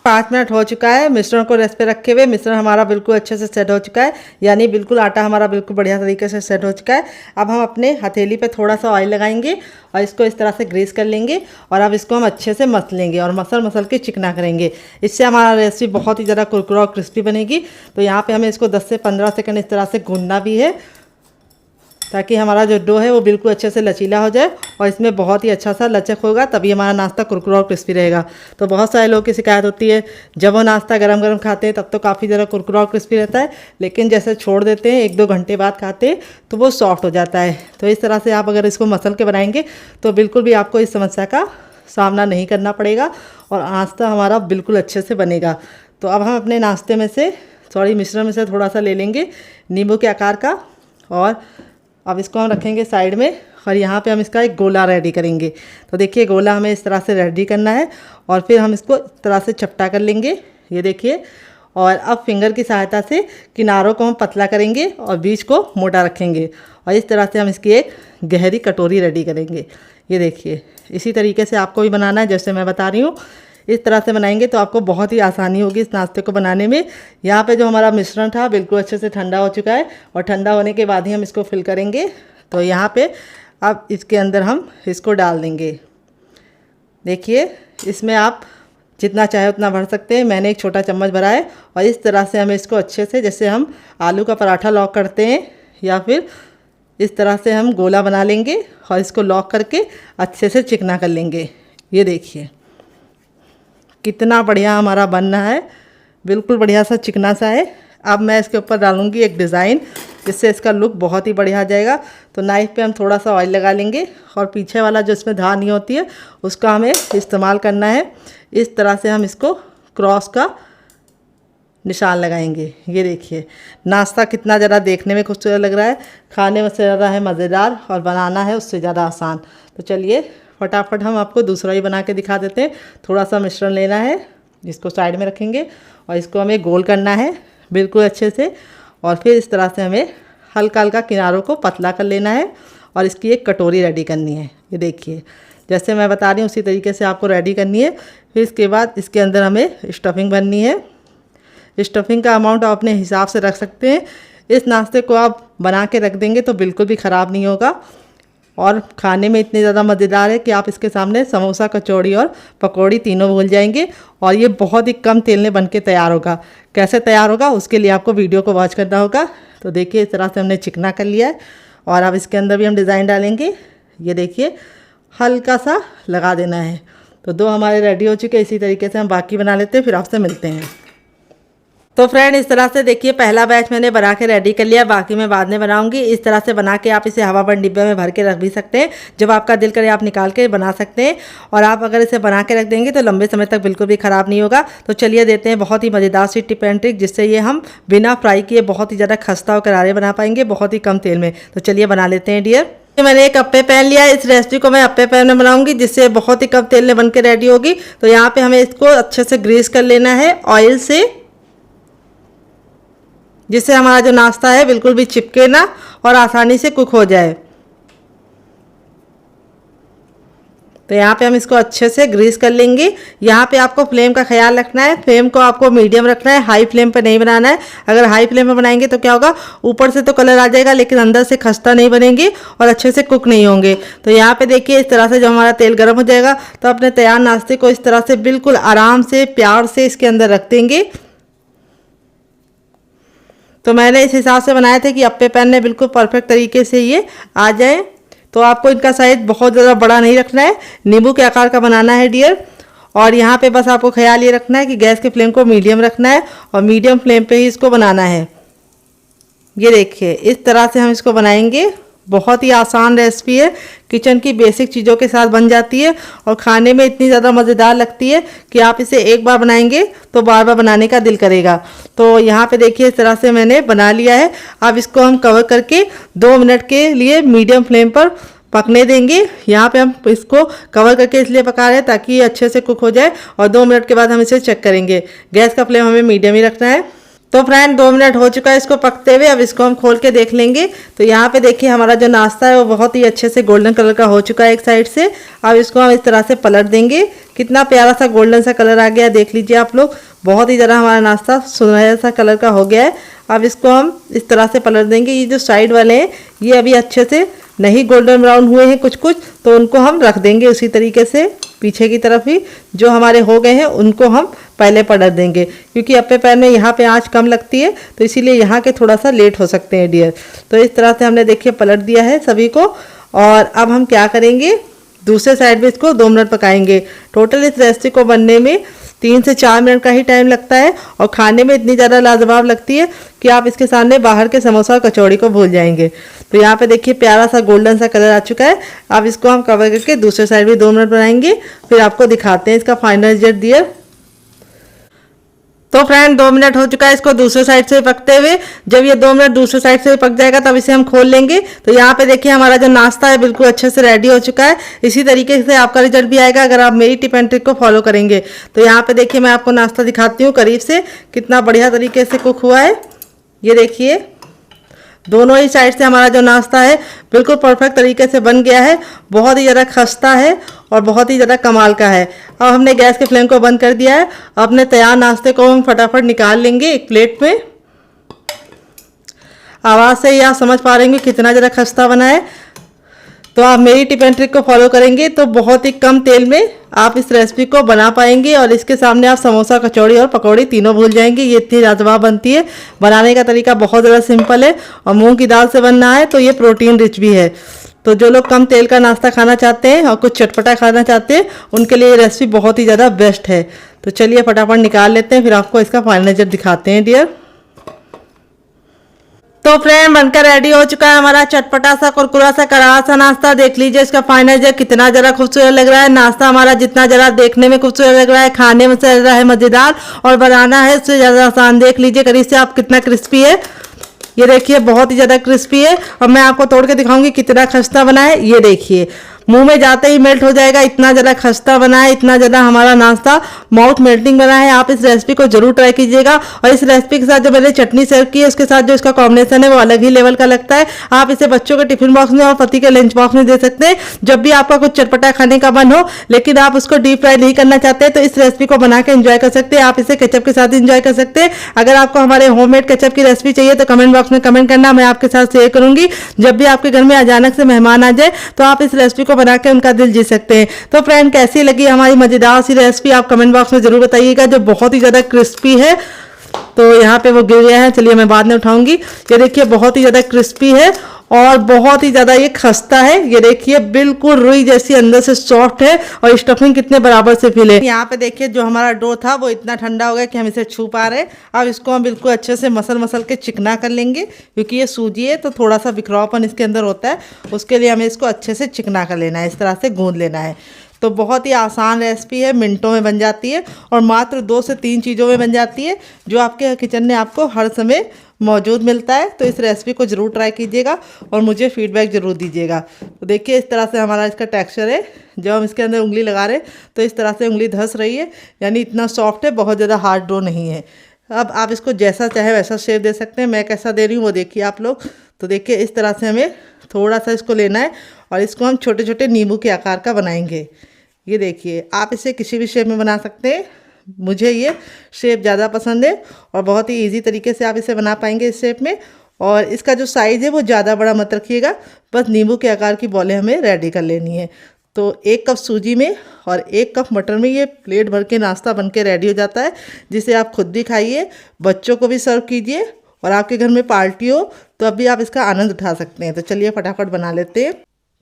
5 मिनट हो चुका है मिश्रण को रेस्ट पे रखे हुए। मिश्रण हमारा बिल्कुल अच्छे से सेट हो चुका है, यानी बिल्कुल आटा हमारा बिल्कुल बढ़िया तरीके से सेट हो चुका है। अब हम अपने हथेली पे थोड़ा सा ऑयल लगाएंगे और इसको इस तरह से ग्रीस कर लेंगे और अब इसको हम अच्छे से मसल लेंगे और मसल के चिकना करेंगे। इससे हमारा रेसिपी बहुत ही ज़्यादा कुरकुरा और क्रिस्पी बनेगी। तो यहाँ पर हमें इसको 10 से 15 सेकंड इस तरह से गूंदना भी है ताकि हमारा जो डो है वो बिल्कुल अच्छे से लचीला हो जाए और इसमें बहुत ही अच्छा सा लचक होगा, तभी हमारा नाश्ता कुरकुरा और क्रिस्पी रहेगा। तो बहुत सारे लोगों की शिकायत होती है जब वो नाश्ता गरम गरम खाते हैं तब तो काफ़ी ज़्यादा कुरकुरा और क्रिस्पी रहता है, लेकिन जैसे छोड़ देते हैं 1-2 घंटे बाद खाते हैं तो वो सॉफ्ट हो जाता है। तो इस तरह से आप अगर इसको मसल के बनाएंगे तो बिल्कुल भी आपको इस समस्या का सामना नहीं करना पड़ेगा और नाश्ता हमारा बिल्कुल अच्छे से बनेगा। तो अब हम अपने नाश्ते में से मिश्रण में से थोड़ा सा ले लेंगे नींबू के आकार का, और अब इसको हम रखेंगे साइड में। और यहाँ पे हम इसका एक गोला रेडी करेंगे। तो देखिए गोला हमें इस तरह से रेडी करना है और फिर हम इसको इस तरह से चपटा कर लेंगे, ये देखिए। और अब फिंगर की सहायता से किनारों को हम पतला करेंगे और बीच को मोटा रखेंगे, और इस तरह से हम इसकी एक गहरी कटोरी रेडी करेंगे। ये देखिए इसी तरीके से आपको भी बनाना है जैसे मैं बता रही हूँ। इस तरह से बनाएंगे तो आपको बहुत ही आसानी होगी इस नाश्ते को बनाने में। यहाँ पे जो हमारा मिश्रण था बिल्कुल अच्छे से ठंडा हो चुका है, और ठंडा होने के बाद ही हम इसको फिल करेंगे। तो यहाँ पे अब इसके अंदर हम इसको डाल देंगे। देखिए इसमें आप जितना चाहे उतना भर सकते हैं, मैंने एक छोटा चम्मच भरा है। और इस तरह से हमें इसको अच्छे से, जैसे हम आलू का पराठा लॉक करते हैं, या फिर इस तरह से हम गोला बना लेंगे और इसको लॉक करके अच्छे से चिकना कर लेंगे। ये देखिए कितना बढ़िया हमारा बनना है, बिल्कुल बढ़िया सा चिकना सा है। अब मैं इसके ऊपर डालूंगी एक डिज़ाइन, जिससे इसका लुक बहुत ही बढ़िया आ जाएगा। तो नाइफ़ पे हम थोड़ा सा ऑयल लगा लेंगे, और पीछे वाला जो इसमें धार नहीं होती है उसका हमें इस्तेमाल करना है। इस तरह से हम इसको क्रॉस का निशान लगाएंगे। ये देखिए नाश्ता कितना ज़रा देखने में खूबसूरत लग रहा है, खाने में से ज़्यादा है मज़ेदार, और बनाना है उससे ज़्यादा आसान। तो चलिए फटाफट हम आपको दूसरा ही बना के दिखा देते हैं। थोड़ा सा मिश्रण लेना है, जिसको साइड में रखेंगे, और इसको हमें गोल करना है बिल्कुल अच्छे से। और फिर इस तरह से हमें हल्का हल्का किनारों को पतला कर लेना है, और इसकी एक कटोरी रेडी करनी है। ये देखिए जैसे मैं बता रही हूँ उसी तरीके से आपको रेडी करनी है। फिर इसके बाद इसके अंदर हमें स्टफिंग भरनी है। स्टफिंग का अमाउंट आप अपने हिसाब से रख सकते हैं। इस नाश्ते को आप बना के रख देंगे तो बिल्कुल भी ख़राब नहीं होगा, और खाने में इतने ज़्यादा मज़ेदार है कि आप इसके सामने समोसा, कचौड़ी और पकौड़ी तीनों भूल जाएंगे। और ये बहुत ही कम तेल में बन के तैयार होगा। कैसे तैयार होगा उसके लिए आपको वीडियो को वॉच करना होगा। तो देखिए इस तरह से हमने चिकना कर लिया है, और अब इसके अंदर भी हम डिज़ाइन डालेंगे। ये देखिए हल्का सा लगा देना है। तो दो हमारे रेडी हो चुके हैं। इसी तरीके से हम बाकी बना लेते हैं, फिर आपसे मिलते हैं। तो फ्रेंड इस तरह से देखिए पहला बैच मैंने बना के रेडी कर लिया, बाकी मैं बाद में बनाऊंगी। इस तरह से बना के आप इसे हवाबंद डिब्बे में भर के रख भी सकते हैं। जब आपका दिल करे आप निकाल के बना सकते हैं, और आप अगर इसे बना के रख देंगे तो लंबे समय तक बिल्कुल भी ख़राब नहीं होगा। तो चलिए देते हैं बहुत ही मज़ेदार सी टिप एंड ट्रिक, जिससे ये हम बिना फ्राई किए बहुत ही ज़्यादा खस्ता और करारे बना पाएंगे बहुत ही कम तेल में। तो चलिए बना लेते हैं डियर। मैंने एक अप्पे पैन लिया है। इस रेसिपी को मैं अप्पे पैन में बनाऊंगी, जिससे बहुत ही कम तेल में बन के रेडी होगी। तो यहाँ पे हमें इसको अच्छे से ग्रीस कर लेना है ऑयल से, जिससे हमारा जो नाश्ता है बिल्कुल भी चिपके ना और आसानी से कुक हो जाए। तो यहाँ पे हम इसको अच्छे से ग्रीस कर लेंगे। यहाँ पे आपको फ्लेम का ख्याल रखना है, फ्लेम को आपको मीडियम रखना है, हाई फ्लेम पे नहीं बनाना है। अगर हाई फ्लेम पे बनाएंगे तो क्या होगा, ऊपर से तो कलर आ जाएगा लेकिन अंदर से खस्ता नहीं बनेंगे और अच्छे से कुक नहीं होंगे। तो यहाँ पे देखिए इस तरह से जब हमारा तेल गर्म हो जाएगा तो अपने तैयार नाश्ते को इस तरह से बिल्कुल आराम से प्यार से इसके अंदर रख देंगे। तो मैंने इस हिसाब से बनाए थे कि अप्पे पैन में बिल्कुल परफेक्ट तरीके से ये आ जाए। तो आपको इनका साइज बहुत ज़्यादा बड़ा नहीं रखना है, नींबू के आकार का बनाना है डियर। और यहाँ पे बस आपको ख्याल ये रखना है कि गैस के फ्लेम को मीडियम रखना है, और मीडियम फ्लेम पे ही इसको बनाना है। ये देखिए इस तरह से हम इसको बनाएंगे। बहुत ही आसान रेसिपी है, किचन की बेसिक चीज़ों के साथ बन जाती है, और खाने में इतनी ज़्यादा मज़ेदार लगती है कि आप इसे एक बार बनाएंगे तो बार बार बनाने का दिल करेगा। तो यहाँ पे देखिए इस तरह से मैंने बना लिया है। अब इसको हम कवर करके 2 मिनट के लिए मीडियम फ्लेम पर पकने देंगे। यहाँ पे हम इसको कवर करके इसलिए पका रहे हैं ताकि ये अच्छे से कुक हो जाए, और 2 मिनट के बाद हम इसे चेक करेंगे। गैस का फ्लेम हमें मीडियम ही रखना है। तो फ्रेंड 2 मिनट हो चुका है इसको पकते हुए। अब इसको हम खोल के देख लेंगे। तो यहाँ पे देखिए हमारा जो नाश्ता है वो बहुत ही अच्छे से गोल्डन कलर का हो चुका है एक साइड से। अब इसको हम इस तरह से पलट देंगे। कितना प्यारा सा गोल्डन सा कलर आ गया, देख लीजिए आप लोग। बहुत ही ज़रा हमारा नाश्ता सुनहरा सा कलर का हो गया है। अब इसको हम इस तरह से पलट देंगे। ये जो साइड वाले हैं ये अभी अच्छे से नहीं गोल्डन ब्राउन हुए हैं कुछ कुछ, तो उनको हम रख देंगे उसी तरीके से पीछे की तरफ ही। जो हमारे हो गए हैं उनको हम पहले पलट देंगे, क्योंकि अप्पे पैन में यहाँ पे आंच कम लगती है, तो इसीलिए यहाँ के थोड़ा सा लेट हो सकते हैं डियर। तो इस तरह से हमने देखिए पलट दिया है सभी को। और अब हम क्या करेंगे, दूसरे साइड में इसको 2 मिनट पकाएंगे। टोटल इस रेसिपी को बनने में 3 से 4 मिनट का ही टाइम लगता है, और खाने में इतनी ज़्यादा लाजवाब लगती है कि आप इसके सामने बाहर के समोसा और कचौड़ी को भूल जाएंगे। तो यहाँ पे देखिए प्यारा सा गोल्डन सा कलर आ चुका है। अब इसको हम कवर करके दूसरे साइड भी 2 मिनट बनाएंगे, फिर आपको दिखाते हैं इसका फाइनल रिजल्ट डियर। तो फ्रेंड 2 मिनट हो चुका है इसको दूसरे साइड से पकते हुए। जब ये 2 मिनट दूसरे साइड से पक जाएगा तब इसे हम खोल लेंगे। तो यहाँ पे देखिए हमारा जो नाश्ता है बिल्कुल अच्छे से रेडी हो चुका है। इसी तरीके से आपका रिजल्ट भी आएगा अगर आप मेरी टिप एंड ट्रिक को फॉलो करेंगे। तो यहाँ पे देखिए मैं आपको नाश्ता दिखाती हूँ करीब से कितना बढ़िया तरीके से कुक हुआ है। ये देखिए दोनों ही साइड से हमारा जो नाश्ता है बिल्कुल परफेक्ट तरीके से बन गया है। बहुत ही ज़्यादा खस्ता है और बहुत ही ज़्यादा कमाल का है। अब हमने गैस के फ्लेम को बंद कर दिया है। अपने तैयार नाश्ते को हम फटाफट निकाल लेंगे एक प्लेट में। आवाज़ से ही आप समझ पा रहे हैं कितना ज़्यादा खस्ता बना है। तो आप मेरी टिप एंड ट्रिक को फॉलो करेंगे तो बहुत ही कम तेल में आप इस रेसिपी को बना पाएंगे और इसके सामने आप समोसा, कचौड़ी और पकौड़ी तीनों भूल जाएंगे। ये इतनी लाजवाब बनती है। बनाने का तरीका बहुत ज़्यादा सिंपल है और मूंग की दाल से बनना है तो ये प्रोटीन रिच भी है। तो जो लोग कम तेल का नाश्ता खाना चाहते हैं और कुछ चटपटा खाना चाहते हैं उनके लिए ये रेसिपी बहुत ही ज़्यादा बेस्ट है। तो चलिए फटाफट निकाल लेते हैं, फिर आपको इसका फाइनल रिजल्ट दिखाते हैं डियर। तो फ्रेंड बनकर रेडी हो चुका है हमारा चटपटा सा कुरकुरा सा करारा सा नाश्ता। देख लीजिए इसका फाइनल जो कितना जरा खूबसूरत लग रहा है। नाश्ता हमारा जितना जरा देखने में खूबसूरत लग रहा है खाने में से रहा है मजेदार और बनाना है उससे ज़्यादा आसान। देख लीजिए करीब से आप कितना क्रिस्पी है। ये देखिए बहुत ही ज़्यादा क्रिस्पी है और मैं आपको तोड़ के दिखाऊंगी कितना खस्ता बना है। ये देखिए मुंह में जाते ही मेल्ट हो जाएगा, इतना ज़्यादा खस्ता बना है, इतना ज़्यादा हमारा नाश्ता माउथ मेल्टिंग बना है। आप इस रेसिपी को जरूर ट्राई कीजिएगा और इस रेसिपी के साथ जो मैंने चटनी सर्व की है उसके साथ जो इसका कॉम्बिनेशन है वो अलग ही लेवल का लगता है। आप इसे बच्चों के टिफिन बॉक्स में और पति के लंच बॉक्स में दे सकते हैं। जब भी आपका कुछ चटपटा खाने का मन हो लेकिन आप उसको डीप फ्राई नहीं करना चाहते तो इस रेसिपी को बना के एंजॉय कर सकते हैं। आप इसे केचप के साथ एंजॉय कर सकते हैं। अगर आपको हमारे होममेड केचप की रेसिपी चाहिए तो कमेंट बॉक्स में कमेंट करना, मैं आपके साथ शेयर करूंगी। जब भी आपके घर में अचानक से मेहमान आ जाए तो आप इस रेसिपी को बना के उनका दिल जीत सकते हैं। तो फ्रेंड कैसी लगी हमारी मजेदार सी रेसिपी आप कमेंट बॉक्स में जरूर बताइएगा, जो बहुत ही ज्यादा क्रिस्पी है। तो यहाँ पे वो गिर गया है, चलिए मैं बाद में उठाऊंगी। ये देखिए बहुत ही ज्यादा क्रिस्पी है और बहुत ही ज्यादा ये खस्ता है। ये देखिए बिल्कुल रुई जैसी अंदर से सॉफ्ट है और स्टफिंग कितने बराबर से फिल है। यहाँ पे देखिए जो हमारा डो था वो इतना ठंडा हो गया कि हम इसे छू पा रहे हैं। अब इसको हम बिल्कुल अच्छे से मसल के चिकना कर लेंगे क्योंकि ये सूजी है तो थोड़ा सा बिखरावपन इसके अंदर होता है। उसके लिए हमें इसको अच्छे से चिकना कर लेना है, इस तरह से गूंद लेना है। तो बहुत ही आसान रेसिपी है, मिनटों में बन जाती है और मात्र 2 से 3 चीज़ों में बन जाती है जो आपके किचन में आपको हर समय मौजूद मिलता है। तो इस रेसिपी को ज़रूर ट्राई कीजिएगा और मुझे फीडबैक ज़रूर दीजिएगा। तो देखिए इस तरह से हमारा इसका टेक्सचर है। जब हम इसके अंदर उंगली लगा रहे हैं तो इस तरह से उंगली धंस रही है, यानी इतना सॉफ्ट है, बहुत ज़्यादा हार्ड डो नहीं है। अब आप इसको जैसा चाहे वैसा शेप दे सकते हैं। मैं कैसा दे रही हूँ वो देखिए आप लोग। तो देखिए इस तरह से हमें थोड़ा सा इसको लेना है और इसको हम छोटे छोटे नींबू के आकार का बनाएंगे। ये देखिए आप इसे किसी भी शेप में बना सकते हैं। मुझे ये शेप ज़्यादा पसंद है और बहुत ही इजी तरीके से आप इसे बना पाएंगे इस शेप में। और इसका जो साइज़ है वो ज़्यादा बड़ा मत रखिएगा, बस नींबू के आकार की बॉलें हमें रेडी कर लेनी है। तो 1 कप सूजी में और 1 कप मटर में ये प्लेट भर के नाश्ता बन के रेडी हो जाता है, जिसे आप खुद भी खाइए, बच्चों को भी सर्व कीजिए और आपके घर में पार्टी हो तो अभी आप इसका आनंद उठा सकते हैं। तो चलिए फटाफट बना लेते हैं।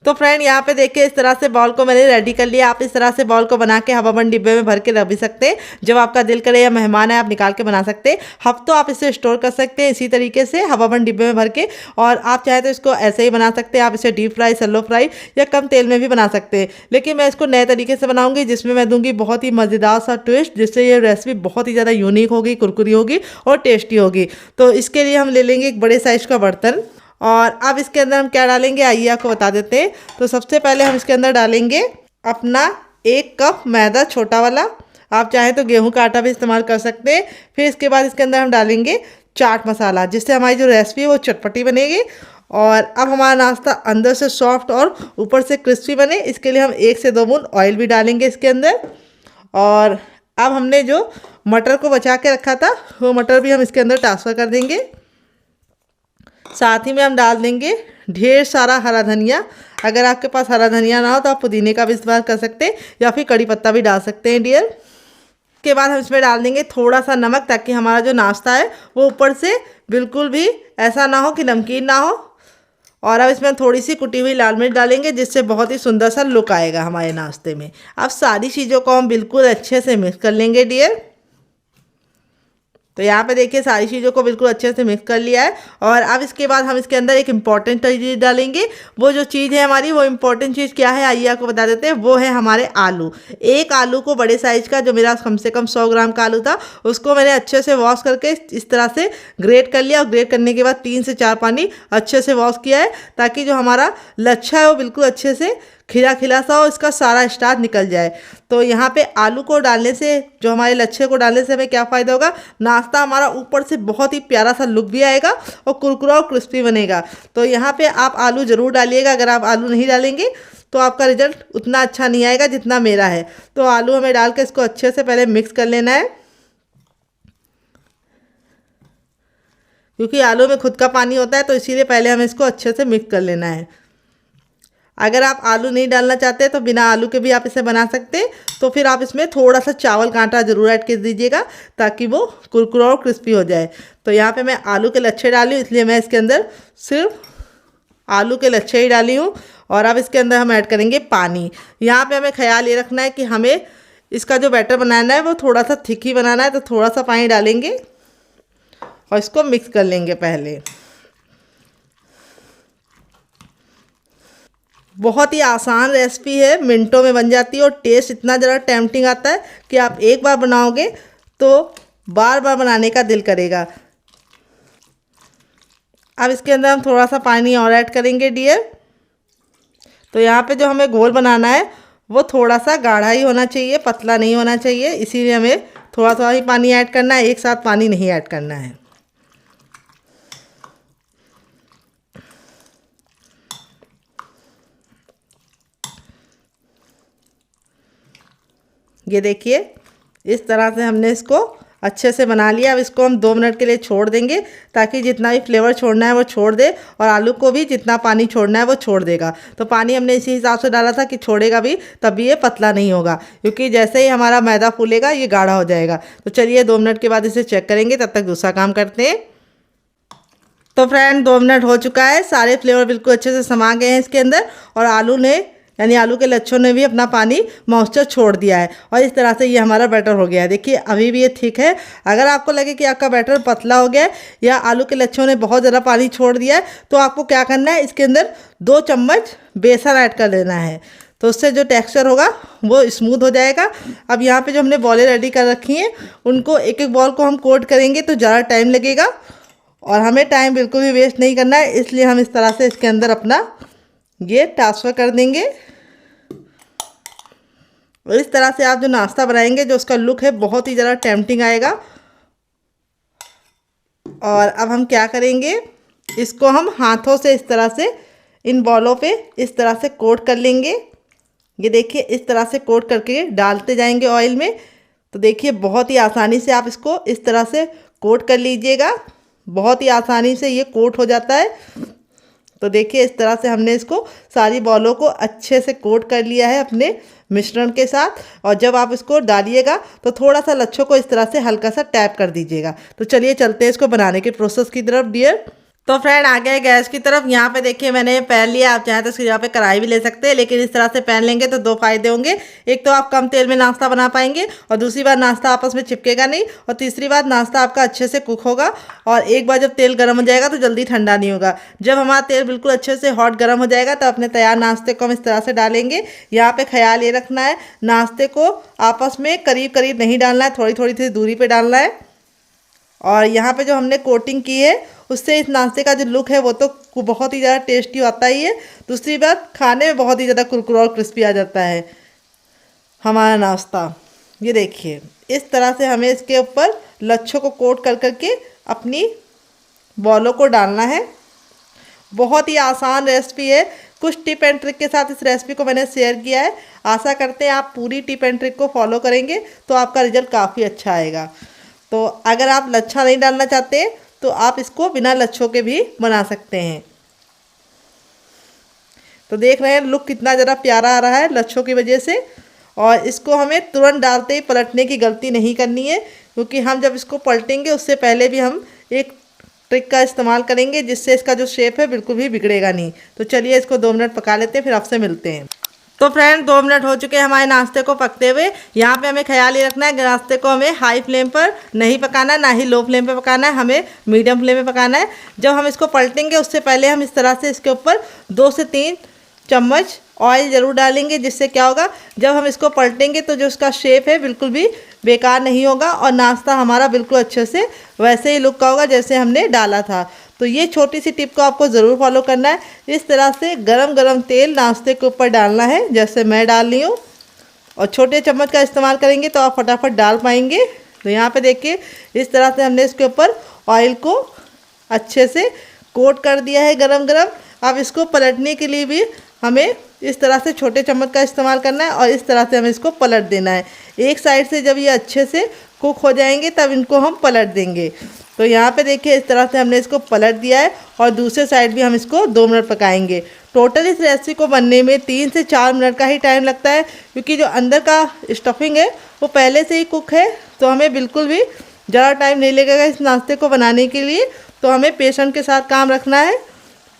तो फ्रेंड यहाँ पे देखिए इस तरह से बॉल को मैंने रेडी कर लिया। आप इस तरह से बॉल को बना के हवाबंद डिब्बे में भर के रख भी सकते हैं। जब आपका दिल करे या मेहमान है आप निकाल के बना सकते हैं। हफ्तों आप इसे स्टोर कर सकते हैं इसी तरीके से हवाबंद डिब्बे में भर के। और आप चाहे तो इसको ऐसे ही बना सकते हैं। आप इसे डीप फ्राई, सैलो फ्राई या कम तेल में भी बना सकते हैं। लेकिन मैं इसको नए तरीके से बनाऊंगी जिसमें मैं दूंगी बहुत ही मज़ेदार सा ट्विस्ट, जिससे ये रेसिपी बहुत ही ज़्यादा यूनिक होगी, कुरकुरी होगी और टेस्टी होगी। तो इसके लिए हम ले लेंगे एक बड़े साइज़ का बर्तन और अब इसके अंदर हम क्या डालेंगे आइए आपको बता देते हैं। तो सबसे पहले हम इसके अंदर डालेंगे अपना 1 कप मैदा, छोटा वाला। आप चाहें तो गेहूं का आटा भी इस्तेमाल कर सकते हैं। फिर इसके बाद इसके अंदर हम डालेंगे चाट मसाला, जिससे हमारी जो रेसिपी है वो चटपटी बनेगी। और अब हमारा नाश्ता अंदर से सॉफ्ट और ऊपर से क्रिस्पी बने, इसके लिए हम 1 से 2 बूंद ऑयल भी डालेंगे इसके अंदर। और अब हमने जो मटर को बचा के रखा था वो मटर भी हम इसके अंदर ट्रांसफ़र कर देंगे। साथ ही में हम डाल देंगे ढेर सारा हरा धनिया। अगर आपके पास हरा धनिया ना हो तो आप पुदीने का भी इस्तेमाल कर सकते हैं या फिर कड़ी पत्ता भी डाल सकते हैं डियर। के बाद हम इसमें डाल देंगे थोड़ा सा नमक, ताकि हमारा जो नाश्ता है वो ऊपर से बिल्कुल भी ऐसा ना हो कि नमकीन ना हो। और अब इसमें थोड़ी सी कुटी हुई लाल मिर्च डालेंगे, जिससे बहुत ही सुंदर सा लुक आएगा हमारे नाश्ते में। अब सारी चीज़ों को हम बिल्कुल अच्छे से मिक्स कर लेंगे डियर। तो यहाँ पे देखिए सारी चीज़ों को बिल्कुल अच्छे से मिक्स कर लिया है। और अब इसके बाद हम इसके अंदर एक इम्पॉर्टेंट चीज़ डालेंगे। वो जो चीज़ है हमारी, वो इम्पॉर्टेंट चीज़ क्या है आइए आपको बता देते हैं। वो है हमारे आलू। एक आलू को बड़े साइज़ का, जो मेरा कम से कम 100 ग्राम का आलू था, उसको मैंने अच्छे से वॉश करके इस तरह से ग्रेट कर लिया। और ग्रेट करने के बाद 3 से 4 पानी अच्छे से वॉश किया है, ताकि जो हमारा लच्छा है वो बिल्कुल अच्छे से खिला खिला सा हो, इसका सारा स्टार्च निकल जाए। तो यहाँ पे आलू को डालने से, जो हमारे लच्छे को डालने से हमें क्या फ़ायदा होगा, नाश्ता हमारा ऊपर से बहुत ही प्यारा सा लुक भी आएगा और कुरकुरा और क्रिस्पी बनेगा। तो यहाँ पे आप आलू ज़रूर डालिएगा। अगर आप आलू नहीं डालेंगे तो आपका रिजल्ट उतना अच्छा नहीं आएगा जितना मेरा है। तो आलू हमें डाल के इसको अच्छे से पहले मिक्स कर लेना है, क्योंकि आलू में खुद का पानी होता है, तो इसीलिए पहले हमें इसको अच्छे से मिक्स कर लेना है। अगर आप आलू नहीं डालना चाहते तो बिना आलू के भी आप इसे बना सकते, तो फिर आप इसमें थोड़ा सा चावल का आटा ज़रूर ऐड कर दीजिएगा, ताकि वो कुरकुरा और क्रिस्पी हो जाए। तो यहाँ पे मैं आलू के लच्छे डाली हूँ, इसलिए मैं इसके अंदर सिर्फ आलू के लच्छे ही डाली हूँ। और अब इसके अंदर हम ऐड करेंगे पानी। यहाँ पे हमें ख्याल ये रखना है कि हमें इसका जो बैटर बनाना है वो थोड़ा सा थिक ही बनाना है। तो थोड़ा सा पानी डालेंगे और इसको मिक्स कर लेंगे पहले। बहुत ही आसान रेसिपी है, मिनटों में बन जाती है और टेस्ट इतना ज़रा टेम्पटिंग आता है कि आप एक बार बनाओगे तो बार बार बनाने का दिल करेगा। अब इसके अंदर हम थोड़ा सा पानी और ऐड करेंगे डियर। तो यहाँ पे जो हमें घोल बनाना है वो थोड़ा सा गाढ़ा ही होना चाहिए, पतला नहीं होना चाहिए। इसीलिए हमें थोड़ा थोड़ा ही पानी ऐड करना है, एक साथ पानी नहीं ऐड करना है। ये देखिए इस तरह से हमने इसको अच्छे से बना लिया। अब इसको हम 2 मिनट के लिए छोड़ देंगे, ताकि जितना भी फ्लेवर छोड़ना है वो छोड़ दे, और आलू को भी जितना पानी छोड़ना है वो छोड़ देगा। तो पानी हमने इसी हिसाब से डाला था कि छोड़ेगा भी, तभी ये पतला नहीं होगा, क्योंकि जैसे ही हमारा मैदा फूलेगा ये गाढ़ा हो जाएगा। तो चलिए 2 मिनट के बाद इसे चेक करेंगे, तब तक दूसरा काम करते हैं। तो फ्रेंड 2 मिनट हो चुका है, सारे फ्लेवर बिल्कुल अच्छे से समा गए हैं इसके अंदर, और आलू ने यानी आलू के लच्छों ने भी अपना पानी मॉइस्चर छोड़ दिया है। और इस तरह से ये हमारा बैटर हो गया है। देखिए अभी भी ये ठीक है। अगर आपको लगे कि आपका बैटर पतला हो गया है या आलू के लच्छों ने बहुत ज़्यादा पानी छोड़ दिया है, तो आपको क्या करना है, इसके अंदर 2 चम्मच बेसन ऐड कर लेना है। तो उससे जो टेक्सचर होगा वो स्मूथ हो जाएगा। अब यहाँ पे जो हमने बॉलें रेडी कर रखी हैं, उनको एक एक बॉल को हम कोट करेंगे तो ज़्यादा टाइम लगेगा, और हमें टाइम बिल्कुल भी वेस्ट नहीं करना है। इसलिए हम इस तरह से इसके अंदर अपना ये ट्रांसफ़र कर देंगे। और इस तरह से आप जो नाश्ता बनाएंगे, जो उसका लुक है बहुत ही ज़्यादा टेम्पटिंग आएगा। और अब हम क्या करेंगे, इसको हम हाथों से इस तरह से इन बॉलों पे इस तरह से कोट कर लेंगे। ये देखिए इस तरह से कोट करके डालते जाएंगे ऑयल में। तो देखिए बहुत ही आसानी से आप इसको इस तरह से कोट कर लीजिएगा, बहुत ही आसानी से ये कोट हो जाता है। तो देखिए इस तरह से हमने इसको सारी बॉलों को अच्छे से कोट कर लिया है अपने मिश्रण के साथ। और जब आप इसको डालिएगा तो थोड़ा सा लच्छों को इस तरह से हल्का सा टैप कर दीजिएगा। तो चलिए चलते हैं इसको बनाने के प्रोसेस की तरफ डियर। तो फ्रेंड आ गए गैस की तरफ। यहाँ पे देखिए मैंने पैन लिया, आप चाहें तो इसकी जगह पे कढ़ाई भी ले सकते हैं, लेकिन इस तरह से पैन लेंगे तो 2 फायदे होंगे। एक तो आप कम तेल में नाश्ता बना पाएंगे, और दूसरी बार नाश्ता आपस में चिपकेगा नहीं, और तीसरी बात नाश्ता आपका अच्छे से कुक होगा। और एक बार जब तेल गर्म हो जाएगा तो जल्दी ठंडा नहीं होगा। जब हमारा तेल बिल्कुल अच्छे से हॉट गर्म हो जाएगा तो अपने तैयार नाश्ते को हम इस तरह से डालेंगे। यहाँ पर ख्याल ये रखना है, नाश्ते को आपस में करीब करीब नहीं डालना है, थोड़ी थोड़ी सी दूरी पर डालना है। और यहाँ पे जो हमने कोटिंग की है उससे इस नाश्ते का जो लुक है वो तो बहुत ही ज़्यादा टेस्टी आता ही है। दूसरी बात खाने में बहुत ही ज़्यादा कुरकुरा और क्रिस्पी आ जाता है हमारा नाश्ता। ये देखिए इस तरह से हमें इसके ऊपर लच्छों को कोट कर करके अपनी बॉलों को डालना है। बहुत ही आसान रेसिपी है, कुछ टिप एंड ट्रिक के साथ इस रेसिपी को मैंने शेयर किया है। आशा करते हैं आप पूरी टिप एंड ट्रिक को फॉलो करेंगे तो आपका रिजल्ट काफ़ी अच्छा आएगा। तो अगर आप लच्छा नहीं डालना चाहते तो आप इसको बिना लच्छों के भी बना सकते हैं। तो देख रहे हैं लुक कितना ज़्यादा प्यारा आ रहा है लच्छों की वजह से। और इसको हमें तुरंत डालते ही पलटने की गलती नहीं करनी है, क्योंकि हम जब इसको पलटेंगे उससे पहले भी हम एक ट्रिक का इस्तेमाल करेंगे जिससे इसका जो शेप है बिल्कुल भी बिगड़ेगा नहीं। तो चलिए इसको 2 मिनट पका लेते हैं, फिर आपसे मिलते हैं। तो फ्रेंड 2 मिनट हो चुके हैं हमारे नाश्ते को पकते हुए। यहाँ पे हमें ख्याल ये रखना है कि नाश्ते को हमें हाई फ्लेम पर नहीं पकाना, ना ही लो फ्लेम पे पकाना है, हमें मीडियम फ्लेम पे पकाना है। जब हम इसको पलटेंगे उससे पहले हम इस तरह से इसके ऊपर 2 से 3 चम्मच ऑयल ज़रूर डालेंगे, जिससे क्या होगा जब हम इसको पलटेंगे तो जो उसका शेप है बिल्कुल भी बेकार नहीं होगा और नाश्ता हमारा बिल्कुल अच्छे से वैसे ही लुक का होगा जैसे हमने डाला था। तो ये छोटी सी टिप को आपको ज़रूर फॉलो करना है। इस तरह से गरम गरम तेल नाश्ते के ऊपर डालना है जैसे मैं डाल रही हूँ, और छोटे चम्मच का इस्तेमाल करेंगे तो आप फटाफट डाल पाएंगे। तो यहाँ पे देखिए इस तरह से हमने इसके ऊपर ऑयल को अच्छे से कोट कर दिया है गरम गरम। अब इसको पलटने के लिए भी हमें इस तरह से छोटे चम्मच का इस्तेमाल करना है और इस तरह से हमें इसको पलट देना है। एक साइड से जब ये अच्छे से कुक हो जाएंगे तब इनको हम पलट देंगे। तो यहाँ पे देखिए इस तरह से हमने इसको पलट दिया है और दूसरे साइड भी हम इसको 2 मिनट पकाएंगे। टोटल इस रेसिपी को बनने में 3 से 4 मिनट का ही टाइम लगता है, क्योंकि जो अंदर का स्टफिंग है वो पहले से ही कुक है। तो हमें बिल्कुल भी ज़्यादा टाइम नहीं लगेगा इस नाश्ते को बनाने के लिए। तो हमें पेशेंस के साथ काम रखना है,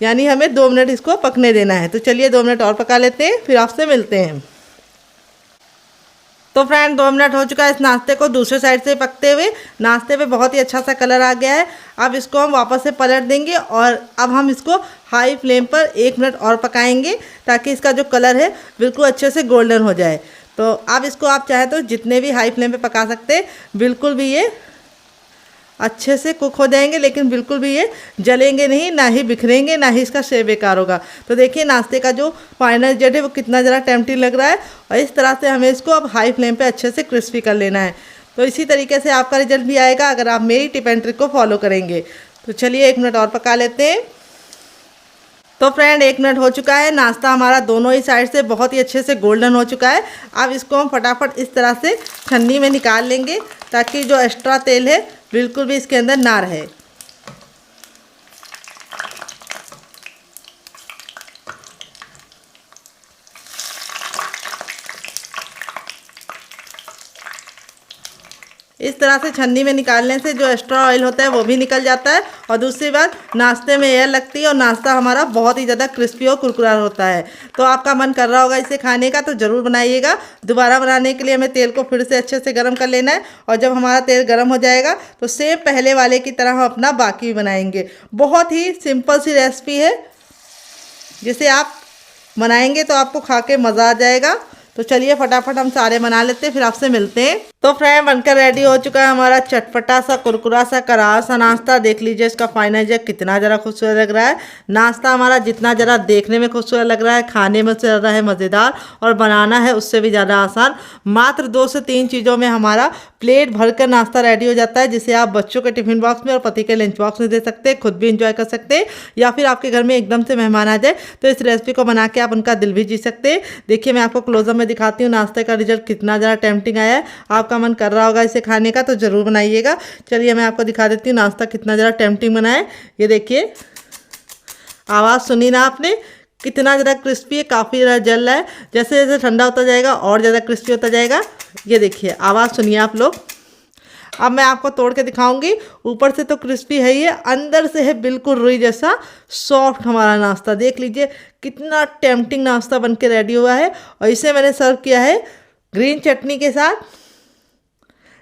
यानी हमें 2 मिनट इसको पकने देना है। तो चलिए 2 मिनट और पका लेते हैं, फिर आपसे मिलते हैं। तो फ्रेंड 2 मिनट हो चुका है इस नाश्ते को दूसरे साइड से पकते हुए। नाश्ते पे बहुत ही अच्छा सा कलर आ गया है। अब इसको हम वापस से पलट देंगे और अब हम इसको हाई फ्लेम पर 1 मिनट और पकाएंगे ताकि इसका जो कलर है बिल्कुल अच्छे से गोल्डन हो जाए। तो अब इसको आप चाहें तो जितने भी हाई फ्लेम पे पका सकते हैं, बिल्कुल भी ये अच्छे से कुक हो जाएंगे, लेकिन बिल्कुल भी ये जलेंगे नहीं, ना ही बिखरेंगे, ना ही इसका शेप बेकार होगा। तो देखिए नाश्ते का जो फाइनल रिजल्ट है वो कितना ज़रा टेम्पटिंग लग रहा है। और इस तरह से हमें इसको अब हाई फ्लेम पे अच्छे से क्रिस्पी कर लेना है। तो इसी तरीके से आपका रिजल्ट भी आएगा अगर आप मेरी टिप एंड ट्रिक को फॉलो करेंगे। तो चलिए 1 मिनट और पका लेते हैं। तो फ्रेंड 1 मिनट हो चुका है, नाश्ता हमारा दोनों ही साइड से बहुत ही अच्छे से गोल्डन हो चुका है। अब इसको हम फटाफट इस तरह से छन्नी में निकाल लेंगे ताकि जो एक्स्ट्रा तेल है बिल्कुल भी इसके अंदर ना रहे। इस तरह से छन्नी में निकालने से जो एक्स्ट्रा ऑयल होता है वो भी निकल जाता है और दूसरी बात नाश्ते में एयर लगती है और नाश्ता हमारा बहुत ही ज़्यादा क्रिस्पी और कुरकुरा होता है। तो आपका मन कर रहा होगा इसे खाने का तो ज़रूर बनाइएगा। दोबारा बनाने के लिए हमें तेल को फिर से अच्छे से गर्म कर लेना है और जब हमारा तेल गर्म हो जाएगा तो सेम पहले वाले की तरह हम अपना बाकी भी बनाएंगे। बहुत ही सिंपल सी रेसिपी है, जिसे आप बनाएंगे तो आपको खा के मज़ा आ जाएगा। तो चलिए फटाफट हम सारे बना लेते हैं, फिर आपसे मिलते हैं। तो फ्रेंड बनकर रेडी हो चुका है हमारा चटपटा सा कुरकुरा सा करारा सा नाश्ता। देख लीजिए इसका फाइनल जो कितना ज़रा खूबसूरत लग रहा है। नाश्ता हमारा जितना ज़रा देखने में खूबसूरत लग रहा है, खाने में से ज़्यादा है मज़ेदार और बनाना है उससे भी ज़्यादा आसान। मात्र 2 से 3 चीज़ों में हमारा प्लेट भरकर नाश्ता रेडी हो जाता है, जिसे आप बच्चों के टिफिन बॉक्स में और पति के लंच बॉक्स में दे सकते हैं, खुद भी इंजॉय कर सकते हैं, या फिर आपके घर में एकदम से मेहमान आ जाए तो इस रेसिपी को बना के आप उनका दिल भी जीत सकते हैं। देखिए मैं आपको क्लोजअप में दिखाती हूँ नाश्ते का रिजल्ट कितना ज़्यादा टेम्पटिंग आया है। आपका मन कर रहा होगा इसे खाने का तो ज़रूर बनाइएगा। चलिए मैं आपको दिखा देती हूँ नाश्ता कितना ज़्यादा टेम्पटिंग बना है। ये देखिए आवाज़ सुनी ना आपने, कितना ज़्यादा क्रिस्पी है, काफ़ी ज़्यादा जल रहा है। जैसे जैसे ठंडा होता जाएगा और ज़्यादा क्रिस्पी होता जाएगा। ये देखिए आवाज़ सुनिए आप लोग। अब मैं आपको तोड़ के दिखाऊंगी। ऊपर से तो क्रिस्पी है ही है, अंदर से है बिल्कुल रुई जैसा सॉफ्ट हमारा नाश्ता। देख लीजिए कितना टेम्पटिंग नाश्ता बन के रेडी हुआ है। और इसे मैंने सर्व किया है ग्रीन चटनी के साथ,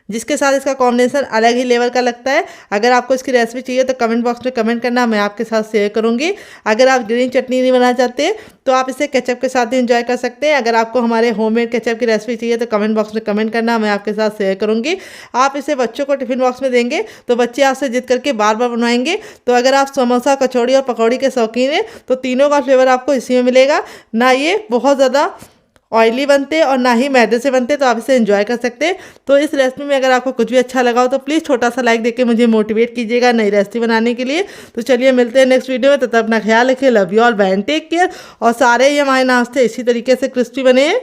जिसके साथ इसका कॉम्बिनेशन अलग ही लेवल का लगता है। अगर आपको इसकी रेसिपी चाहिए तो कमेंट बॉक्स में कमेंट करना, मैं आपके साथ शेयर करूंगी। अगर आप ग्रीन चटनी नहीं बनाना चाहते तो आप इसे केचप के साथ ही एंजॉय कर सकते हैं। अगर आपको हमारे होममेड केचप की रेसिपी चाहिए तो कमेंट बॉक्स में कमेंट करना, मैं आपके साथ शेयर करूंगी। आप इसे बच्चों को टिफिन बॉक्स में देंगे तो बच्चे आपसे जिद करके बार बार बनवाएंगे। तो अगर आप समोसा, कचौड़ी और पकौड़ी के शौकीन हैं तो तीनों का फ्लेवर आपको इसी में मिलेगा। ना ये बहुत ज़्यादा ऑयली बनते और ना ही मैदे से बनते, तो आप इसे एंजॉय कर सकते हैं। तो इस रेसिपी में अगर आपको कुछ भी अच्छा लगा हो तो प्लीज़ छोटा सा लाइक देके मुझे मोटिवेट कीजिएगा नई रेसिपी बनाने के लिए। तो चलिए मिलते हैं नेक्स्ट वीडियो में, तब तक अपना ख्याल रखिए। Love you all, bye and take care. और सारे ही हमारे नाश्ते इसी तरीके से क्रिस्पी बने हैं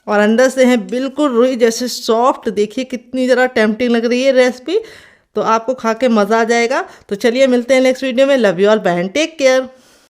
और अंदर से हैं बिल्कुल रुई जैसे सॉफ्ट। देखिए कितनी ज़रा टेम्पटिंग लग रही है रेसिपी, तो आपको खा के मज़ा आ जाएगा। तो चलिए मिलते हैं नेक्स्ट वीडियो में। Love you all, bye and take care.